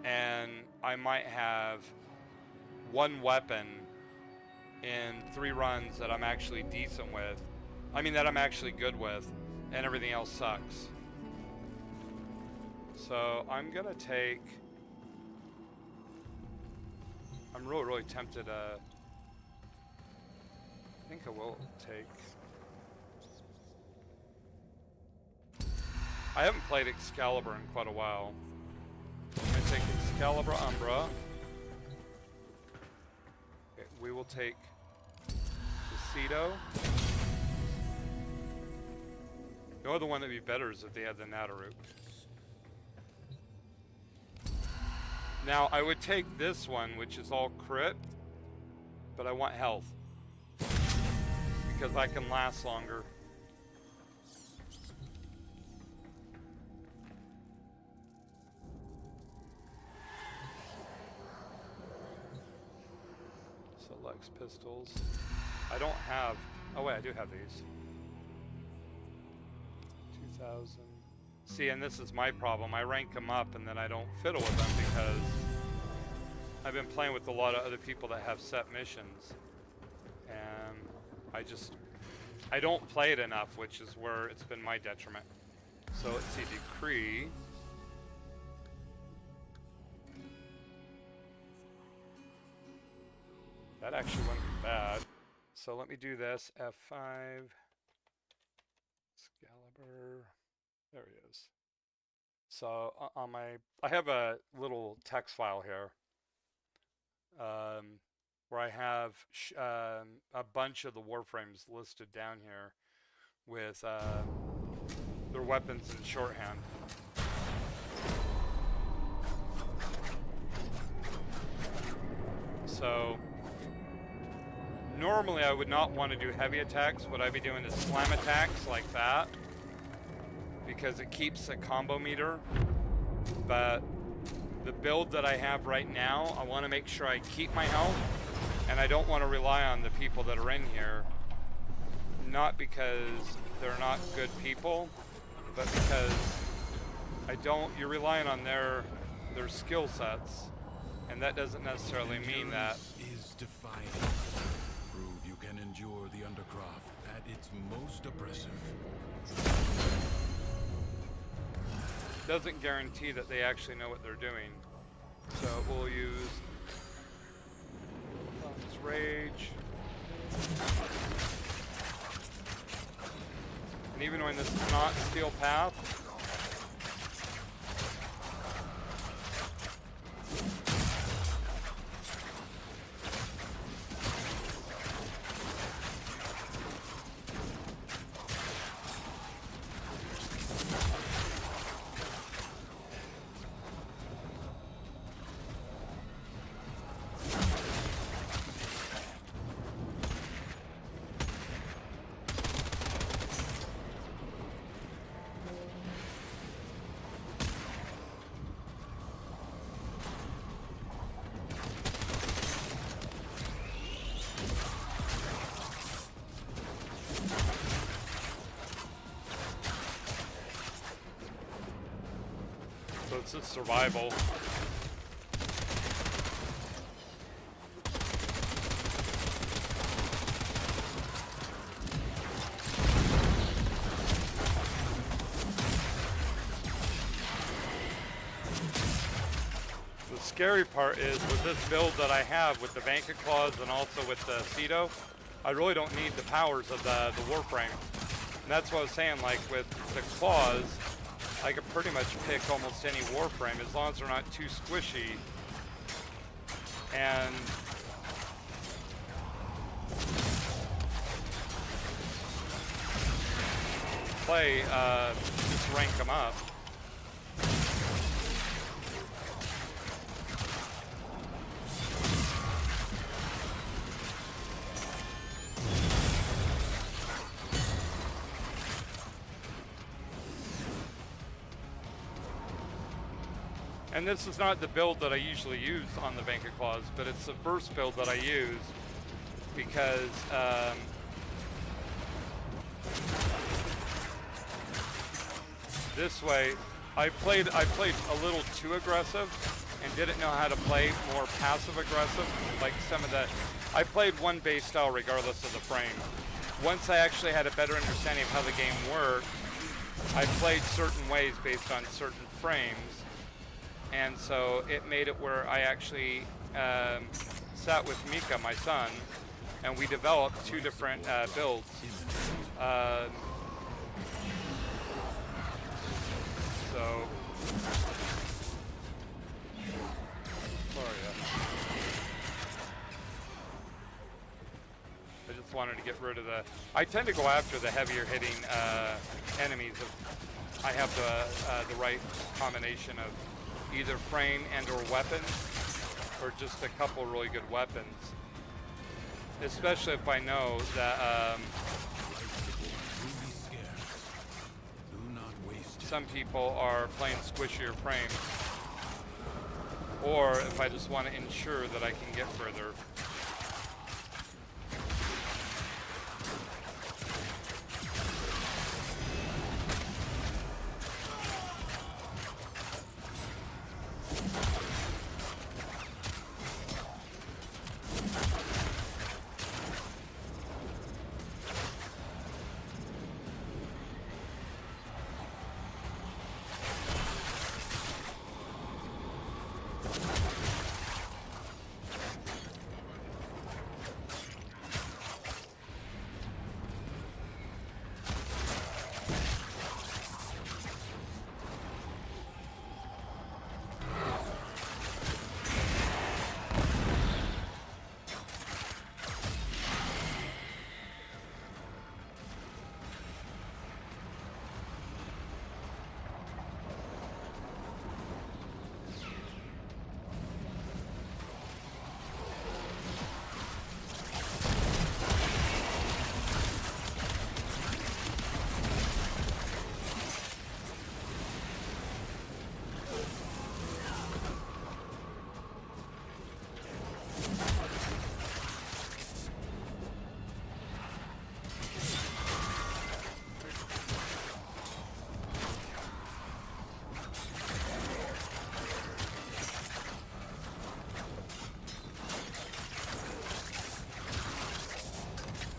and I might have one weapon in 3 runs that I'm actually decent with. I mean, that I'm actually good with, and everything else sucks. So I'm gonna take, I'm really, really tempted, I think I will take, I haven't played Excalibur in quite a while. I'm gonna take Excalibur Umbra. Okay, we will take the Cedo. The other one that'd be better is if they had the Nataru. Now, I would take this one, which is all crit, but I want health. Because I can last longer. Selects pistols. I don't have... Oh wait, I do have these. 2,000. See, and this is my problem. I rank them up and then I don't fiddle with them because I've been playing with a lot of other people that have set missions. And I don't play it enough, which is where it's been my detriment. So let's see, decree. That actually wouldn't be bad. So let me do this, F5. Excalibur. There he is. So on my, I have a little text file here where I have a bunch of the Warframes listed down here with their weapons in shorthand. So normally I would not want to do heavy attacks. What I'd be doing is slam attacks like that, because it keeps a combo meter. But the build that I have right now, I want to make sure I keep my health, and I don't want to rely on the people that are in here, not because they're not good people, but because you're relying on their skill sets, and that doesn't necessarily mean that. Is defiant. Prove you can endure the undercroft at its most oppressive. Doesn't guarantee that they actually know what they're doing. So we'll use Rage. And even when this is not Steel Path, so it's just survival. The scary part is with this build that I have with the Vanka Claws and also with the Cedo, I really don't need the powers of the Warframe. And that's what I was saying, like with the Claws, I could pretty much pick almost any Warframe as long as they're not too squishy. And play, just rank them up. And this is not the build that I usually use on the Vanka Claws, but it's the first build that I use because this way I played a little too aggressive and didn't know how to play more passive aggressive, like some of the. I played one base style regardless of the frame. Once I actually had a better understanding of how the game worked, I played certain ways based on certain frames. And so it made it where I actually sat with Mika, my son, and we developed two different builds. So, sorry. I just wanted to get rid of the... I tend to go after the heavier hitting enemies if I have the right combination of either frame and or weapons, or just a couple really good weapons. Especially if I know that some people are playing squishier frames, or if I just want to ensure that I can get further.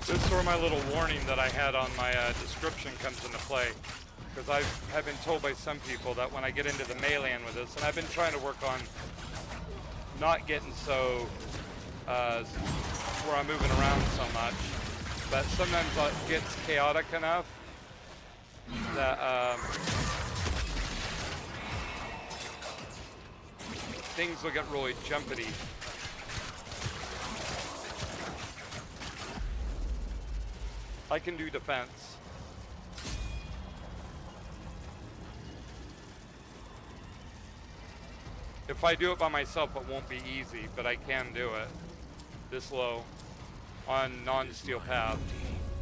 This is where my little warning that I had on my description comes into play, because I have been told by some people that when I get into the melee with this, and I've been trying to work on not getting so where I'm moving around so much, but sometimes it gets chaotic enough that things will get really jumpity. I can do defense. If I do it by myself, it won't be easy, but I can do it this low on non-steel path.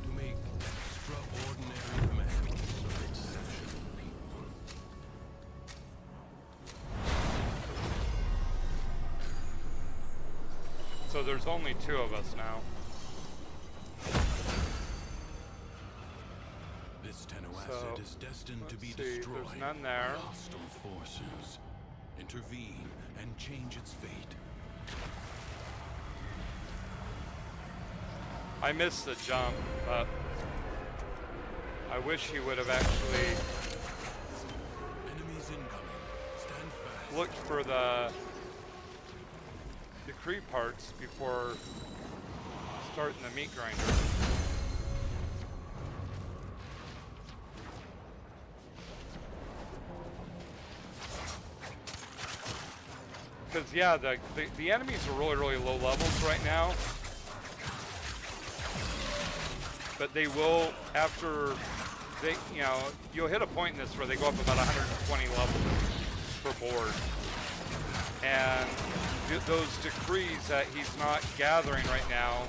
To make extraordinary demands of exceptional people. So there's only 2 of us now. This Tenno So, asset is destined to be let's see, destroyed. there's none there. by hostile forces. Intervene and change its fate. I missed the jump, but I wish he would have actually Enemies incoming. Stand fast. looked for the creep parts before starting the meat grinder. Because yeah, the enemies are really low levels right now, but they will, after they, you know, you'll hit a point in this where they go up about 120 levels per board, and those decrees that he's not gathering right now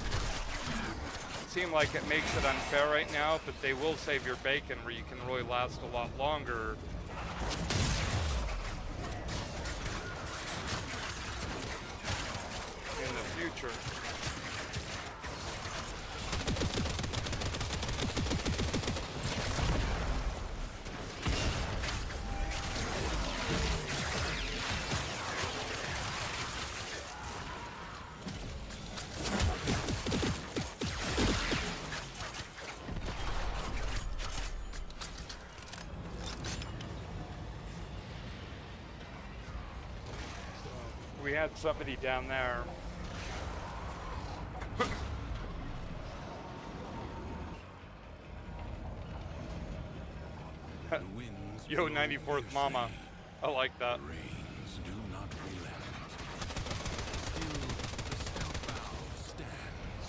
seem like it makes it unfair right now, but they will save your bacon where you can really last a lot longer. In the future. We had somebody down there. The winds Yo, blow 94th Mama. fiercely. I like that. Rains do not relent. Still, the stout bow stands.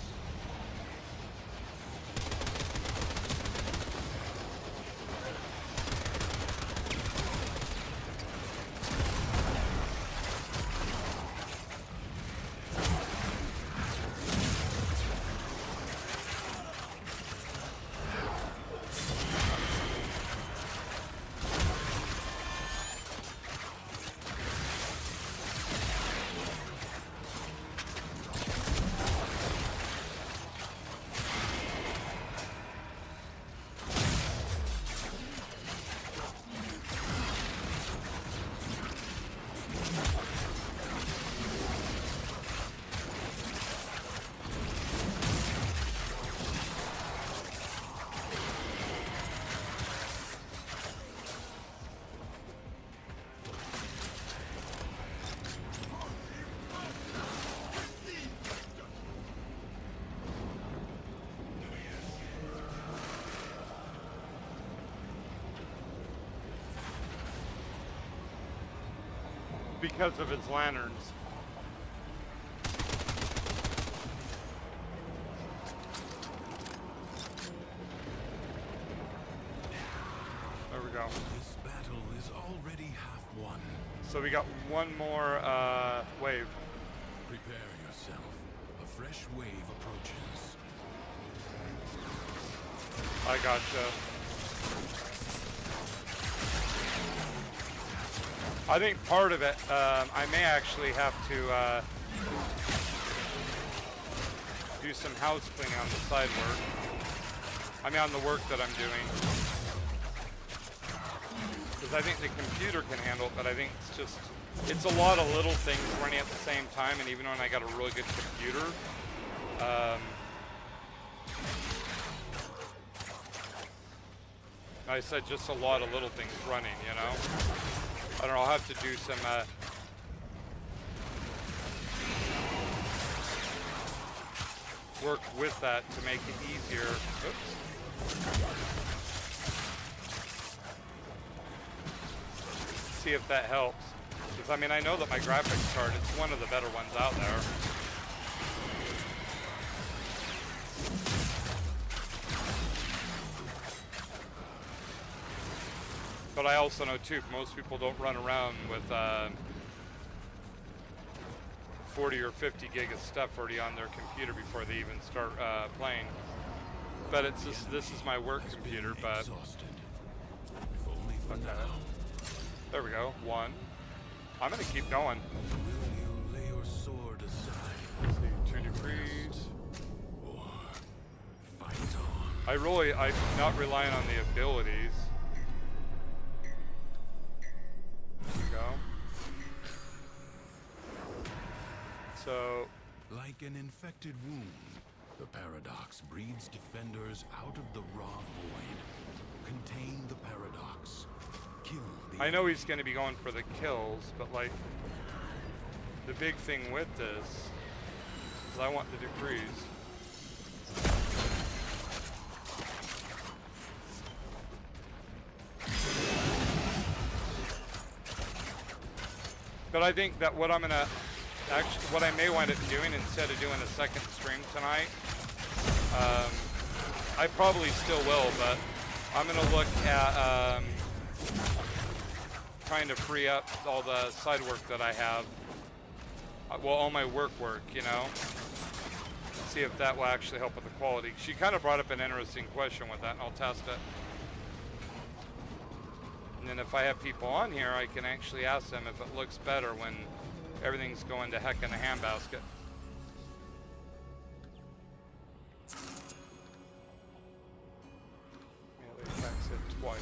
because of his lanterns. There we go. This battle is already half won. So we got one more wave. Prepare yourself. A fresh wave approaches. I gotcha. I think part of it, I may actually have to do some house cleaning on the side work. I mean, on the work that I'm doing. Because I think the computer can handle it, but I think it's just, it's a lot of little things running at the same time, and even when I got a really good computer, I said just a lot of little things running, you know? I don't know, I'll have to do some, work with that to make it easier. Oops. See if that helps. Because, I mean, I know that my graphics card, it's one of the better ones out there. But I also know too, most people don't run around with 40 or 50 gig of stuff already on their computer before they even start playing. But it's just, this is my work computer, but okay. There we go, one. I'm gonna keep going. Will you lay your sword aside? Let's see, 2 degrees. Or fight on? I'm not relying on the abilities. There we go. So, Like an infected wound, the paradox breeds defenders out of the raw void. Contain the paradox. Kill the I know he's going to be going for the kills, but like, the big thing with this is I want the decrees. But I think that what I'm going to, actually, what I may wind up doing instead of doing a second stream tonight, I probably still will, but I'm going to look at trying to free up all the side work that I have. Well, all my work, you know? See if that will actually help with the quality. She kind of brought up an interesting question with that, and I'll test it. And then if I have people on here, I can actually ask them if it looks better when everything's going to heck in a handbasket. Melee attacks it twice.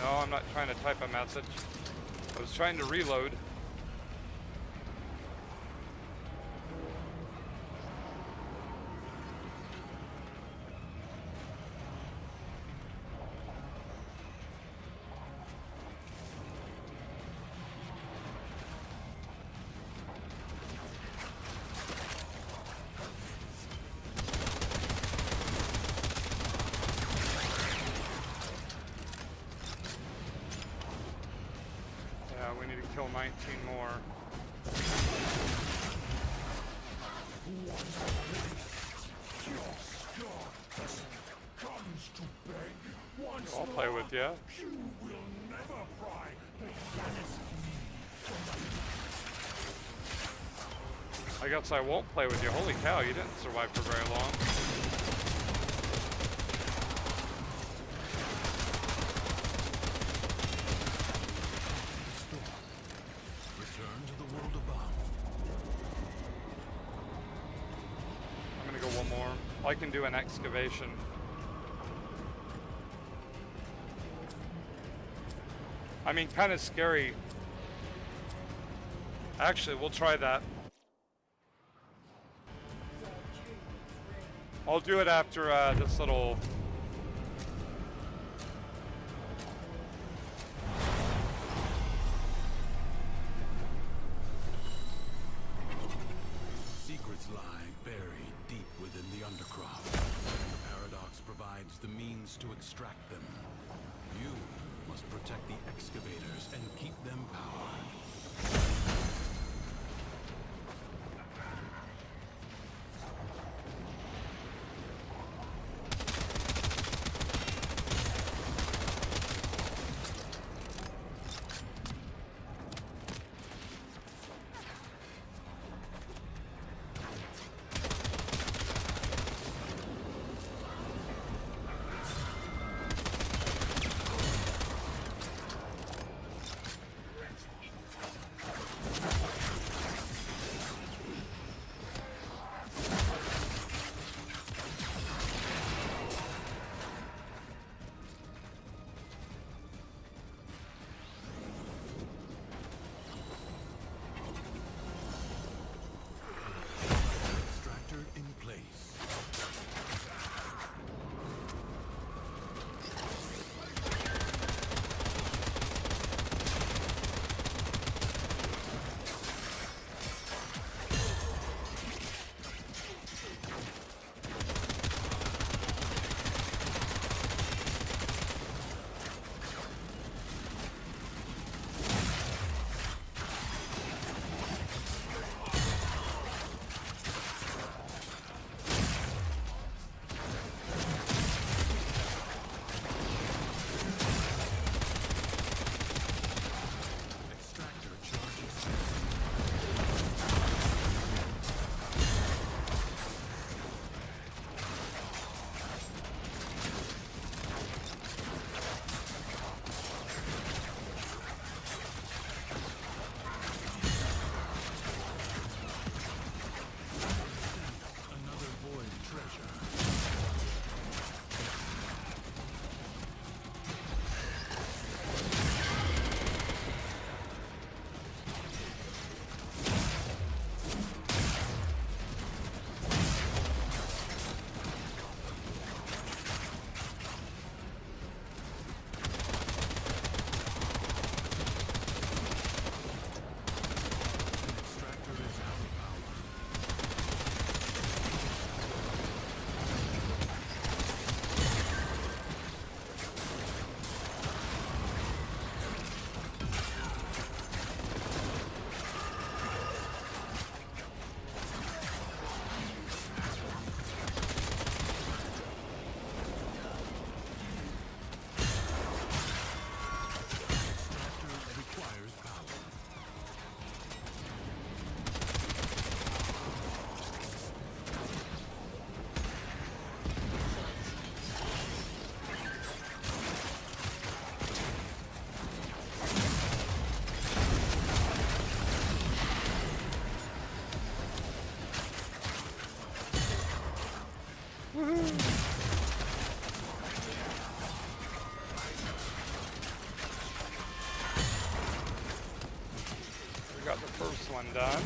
No, I'm not trying to type a message. I was trying to reload. We need to kill 19 more. I'll play with you. I guess I won't play with you. Holy cow, you didn't survive for very long. more. I can do an excavation. I mean, kind of scary. Actually, we'll try that. I'll do it after this little... Secrets lie buried deep within the undercroft. The paradox provides the means to extract them. You must protect the excavators and keep them powered. We got the first one done.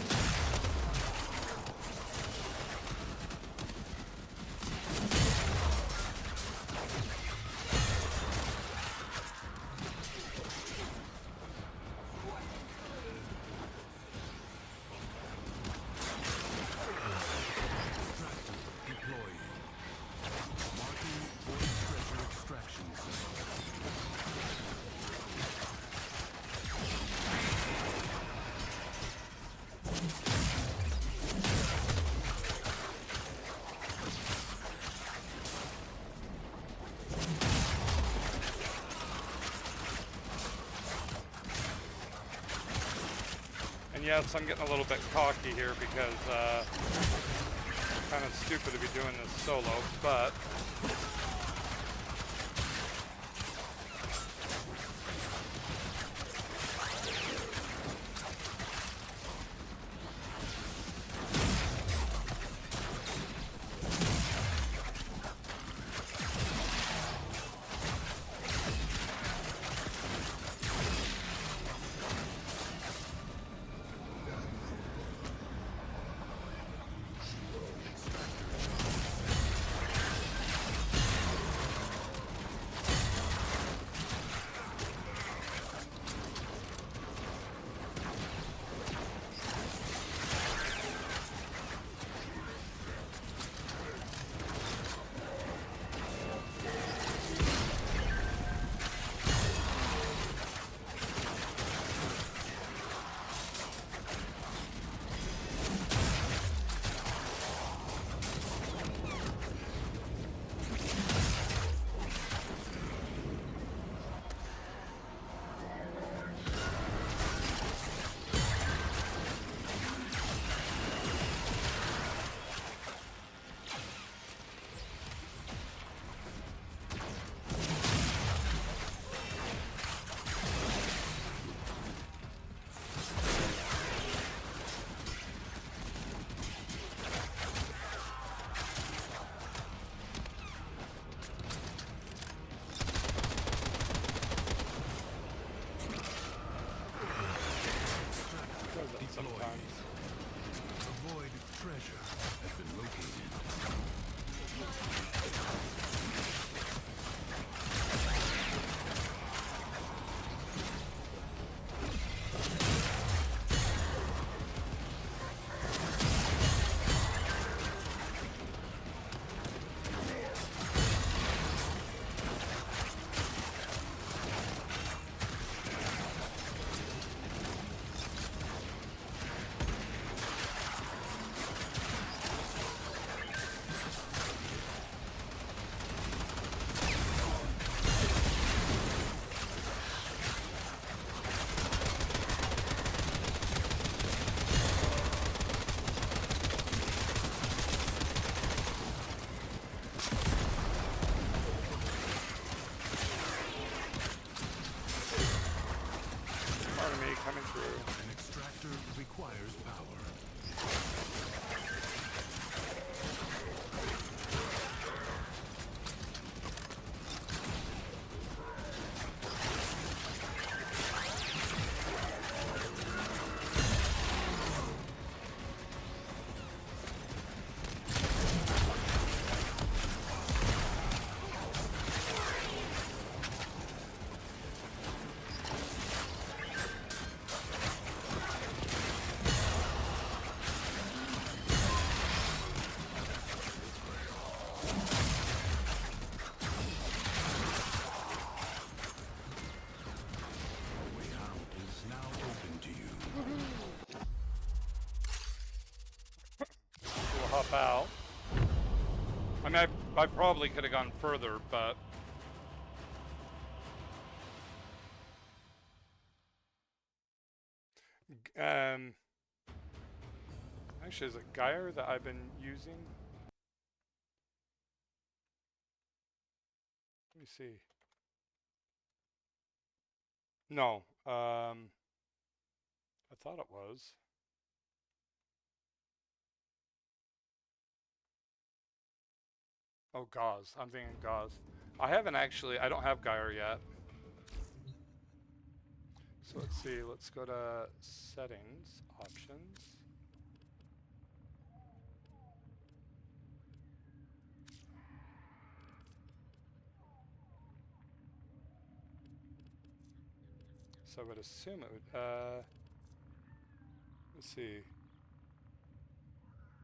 Yes, I'm getting a little bit cocky here because kind of stupid to be doing this solo, but treasure has been located. Army coming through. An extractor requires power. The way out is now open to you. We'll hop out. I mean, I probably could have gone further, but actually, is it Geyer that I've been using? Let me see. No, I thought it was. Oh, Gauze. I'm thinking Gauze. I haven't actually, I don't have Geyer yet. So let's see, let's go to settings, options. So I would assume it would, let's see.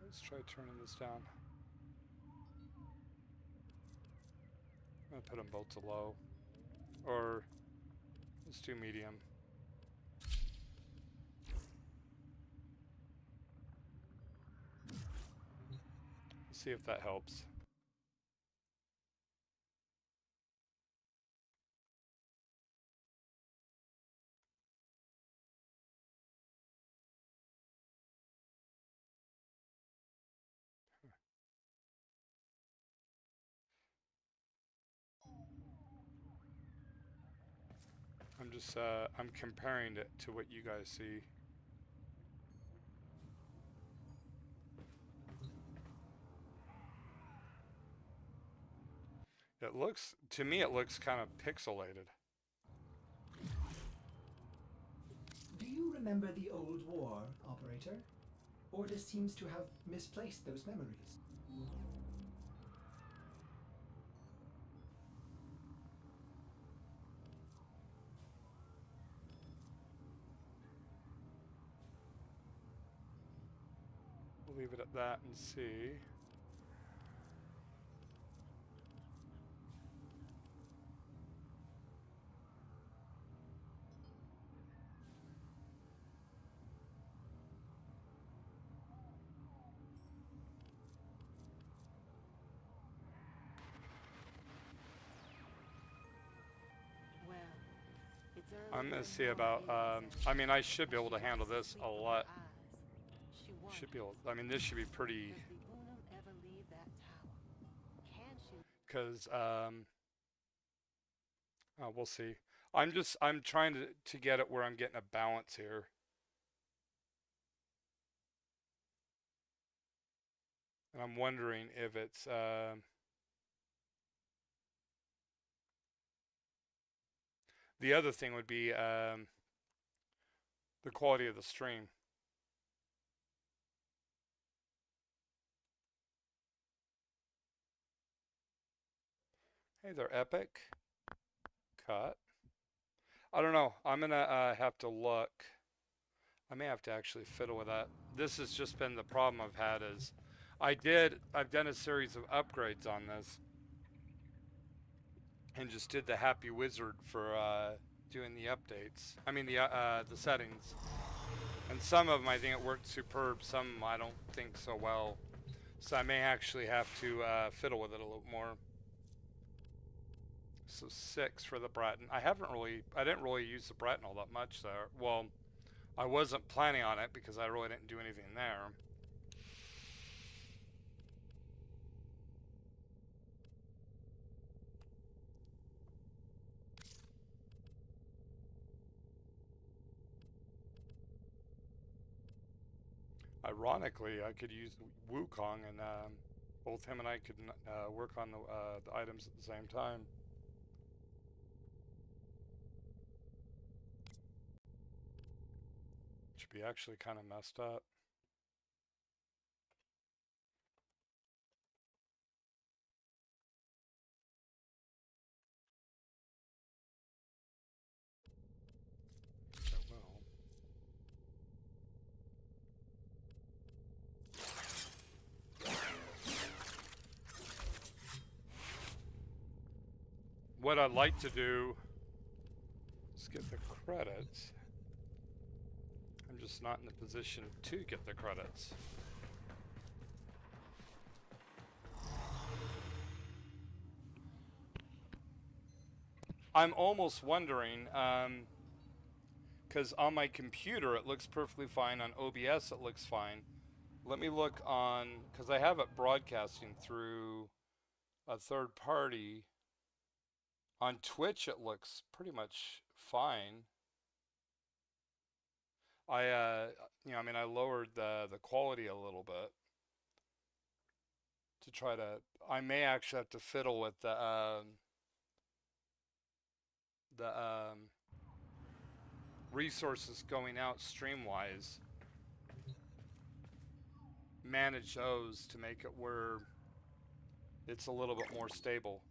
Let's try turning this down. I'm gonna put them both to low. Or, let's do medium. Let's see if that helps. I'm just, I'm comparing it to what you guys see. It looks, to me, it looks kind of pixelated. Do you remember the old war, Operator? Order seems to have misplaced those memories. We'll leave it at that and see. Well, it's early I'm gonna in see the about, morning, I mean, I should be able to handle this a sleep with lot. her eyes. She Should be wonders, able, I mean, this should be pretty, does the Unum ever leave that tower? Can she? because, we'll see. I'm trying to get it where I'm getting a balance here. And I'm wondering if it's, the other thing would be, the quality of the stream. Hey there, Epic. Cut. I don't know. I'm gonna have to look. I may have to actually fiddle with that. This has just been the problem I've had is I've done a series of upgrades on this and just did the happy wizard for doing the updates. I mean the settings. And some of them I think it worked superb, some I don't think so well. So I may actually have to fiddle with it a little more. So 6 for the Breton. I didn't really use the Breton all that much there. Well, I wasn't planning on it because I really didn't do anything there. Ironically, I could use Wukong and both him and I could work on the items at the same time. Should be actually kind of messed up. Which I will. What I'd like to do is get the credits. I'm just not in the position to get the credits. I'm almost wondering, because on my computer it looks perfectly fine, on OBS it looks fine. Let me look on, because I have it broadcasting through a third party. On Twitch it looks pretty much fine. I lowered the quality a little bit to try to. I may actually have to fiddle with the resources going out stream-wise. Manage those to make it where it's a little bit more stable.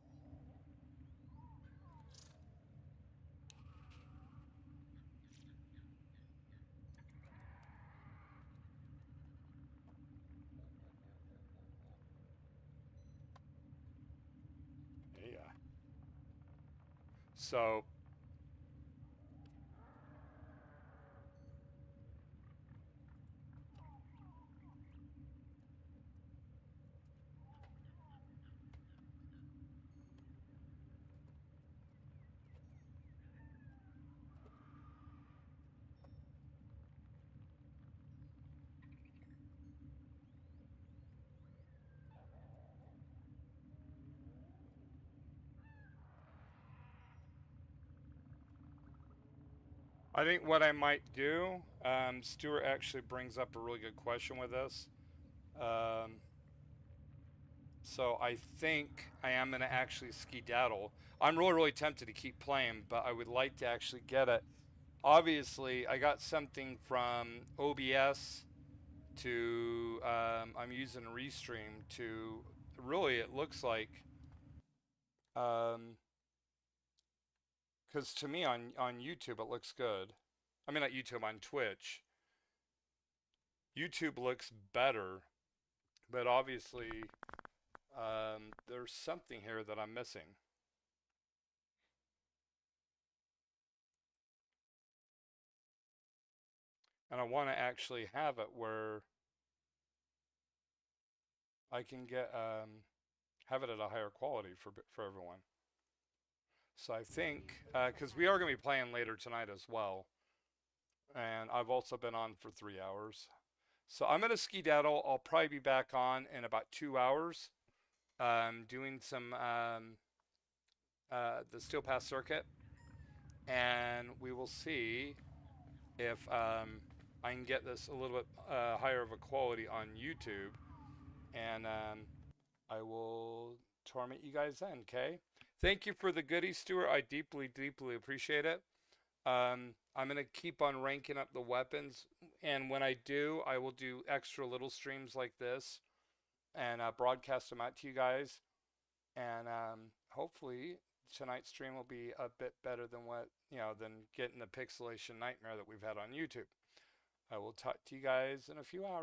Yeah. So I think what I might do, Stuart actually brings up a really good question with this. So I think I am going to actually skedaddle. I'm really tempted to keep playing, but I would like to actually get it. Obviously, I got something from OBS to, I'm using Restream to, really it looks like, because to me on YouTube it looks good. I mean not YouTube, on Twitch. YouTube looks better, but obviously there's something here that I'm missing. And I want to actually have it where I can get have it at a higher quality for everyone. So I think because we are going to be playing later tonight as well, and I've also been on for 3 hours. So I'm going to skedaddle. I'll probably be back on in about 2 hours, doing some the Steel Pass circuit, and we will see if I can get this a little bit higher of a quality on YouTube, and I will torment you guys then, okay? Thank you for the goodies, Stuart. I deeply, deeply appreciate it. I'm going to keep on ranking up the weapons, and when I do, I will do extra little streams like this and broadcast them out to you guys. And hopefully tonight's stream will be a bit better than what, than getting the pixelation nightmare that we've had on YouTube. I will talk to you guys in a few hours.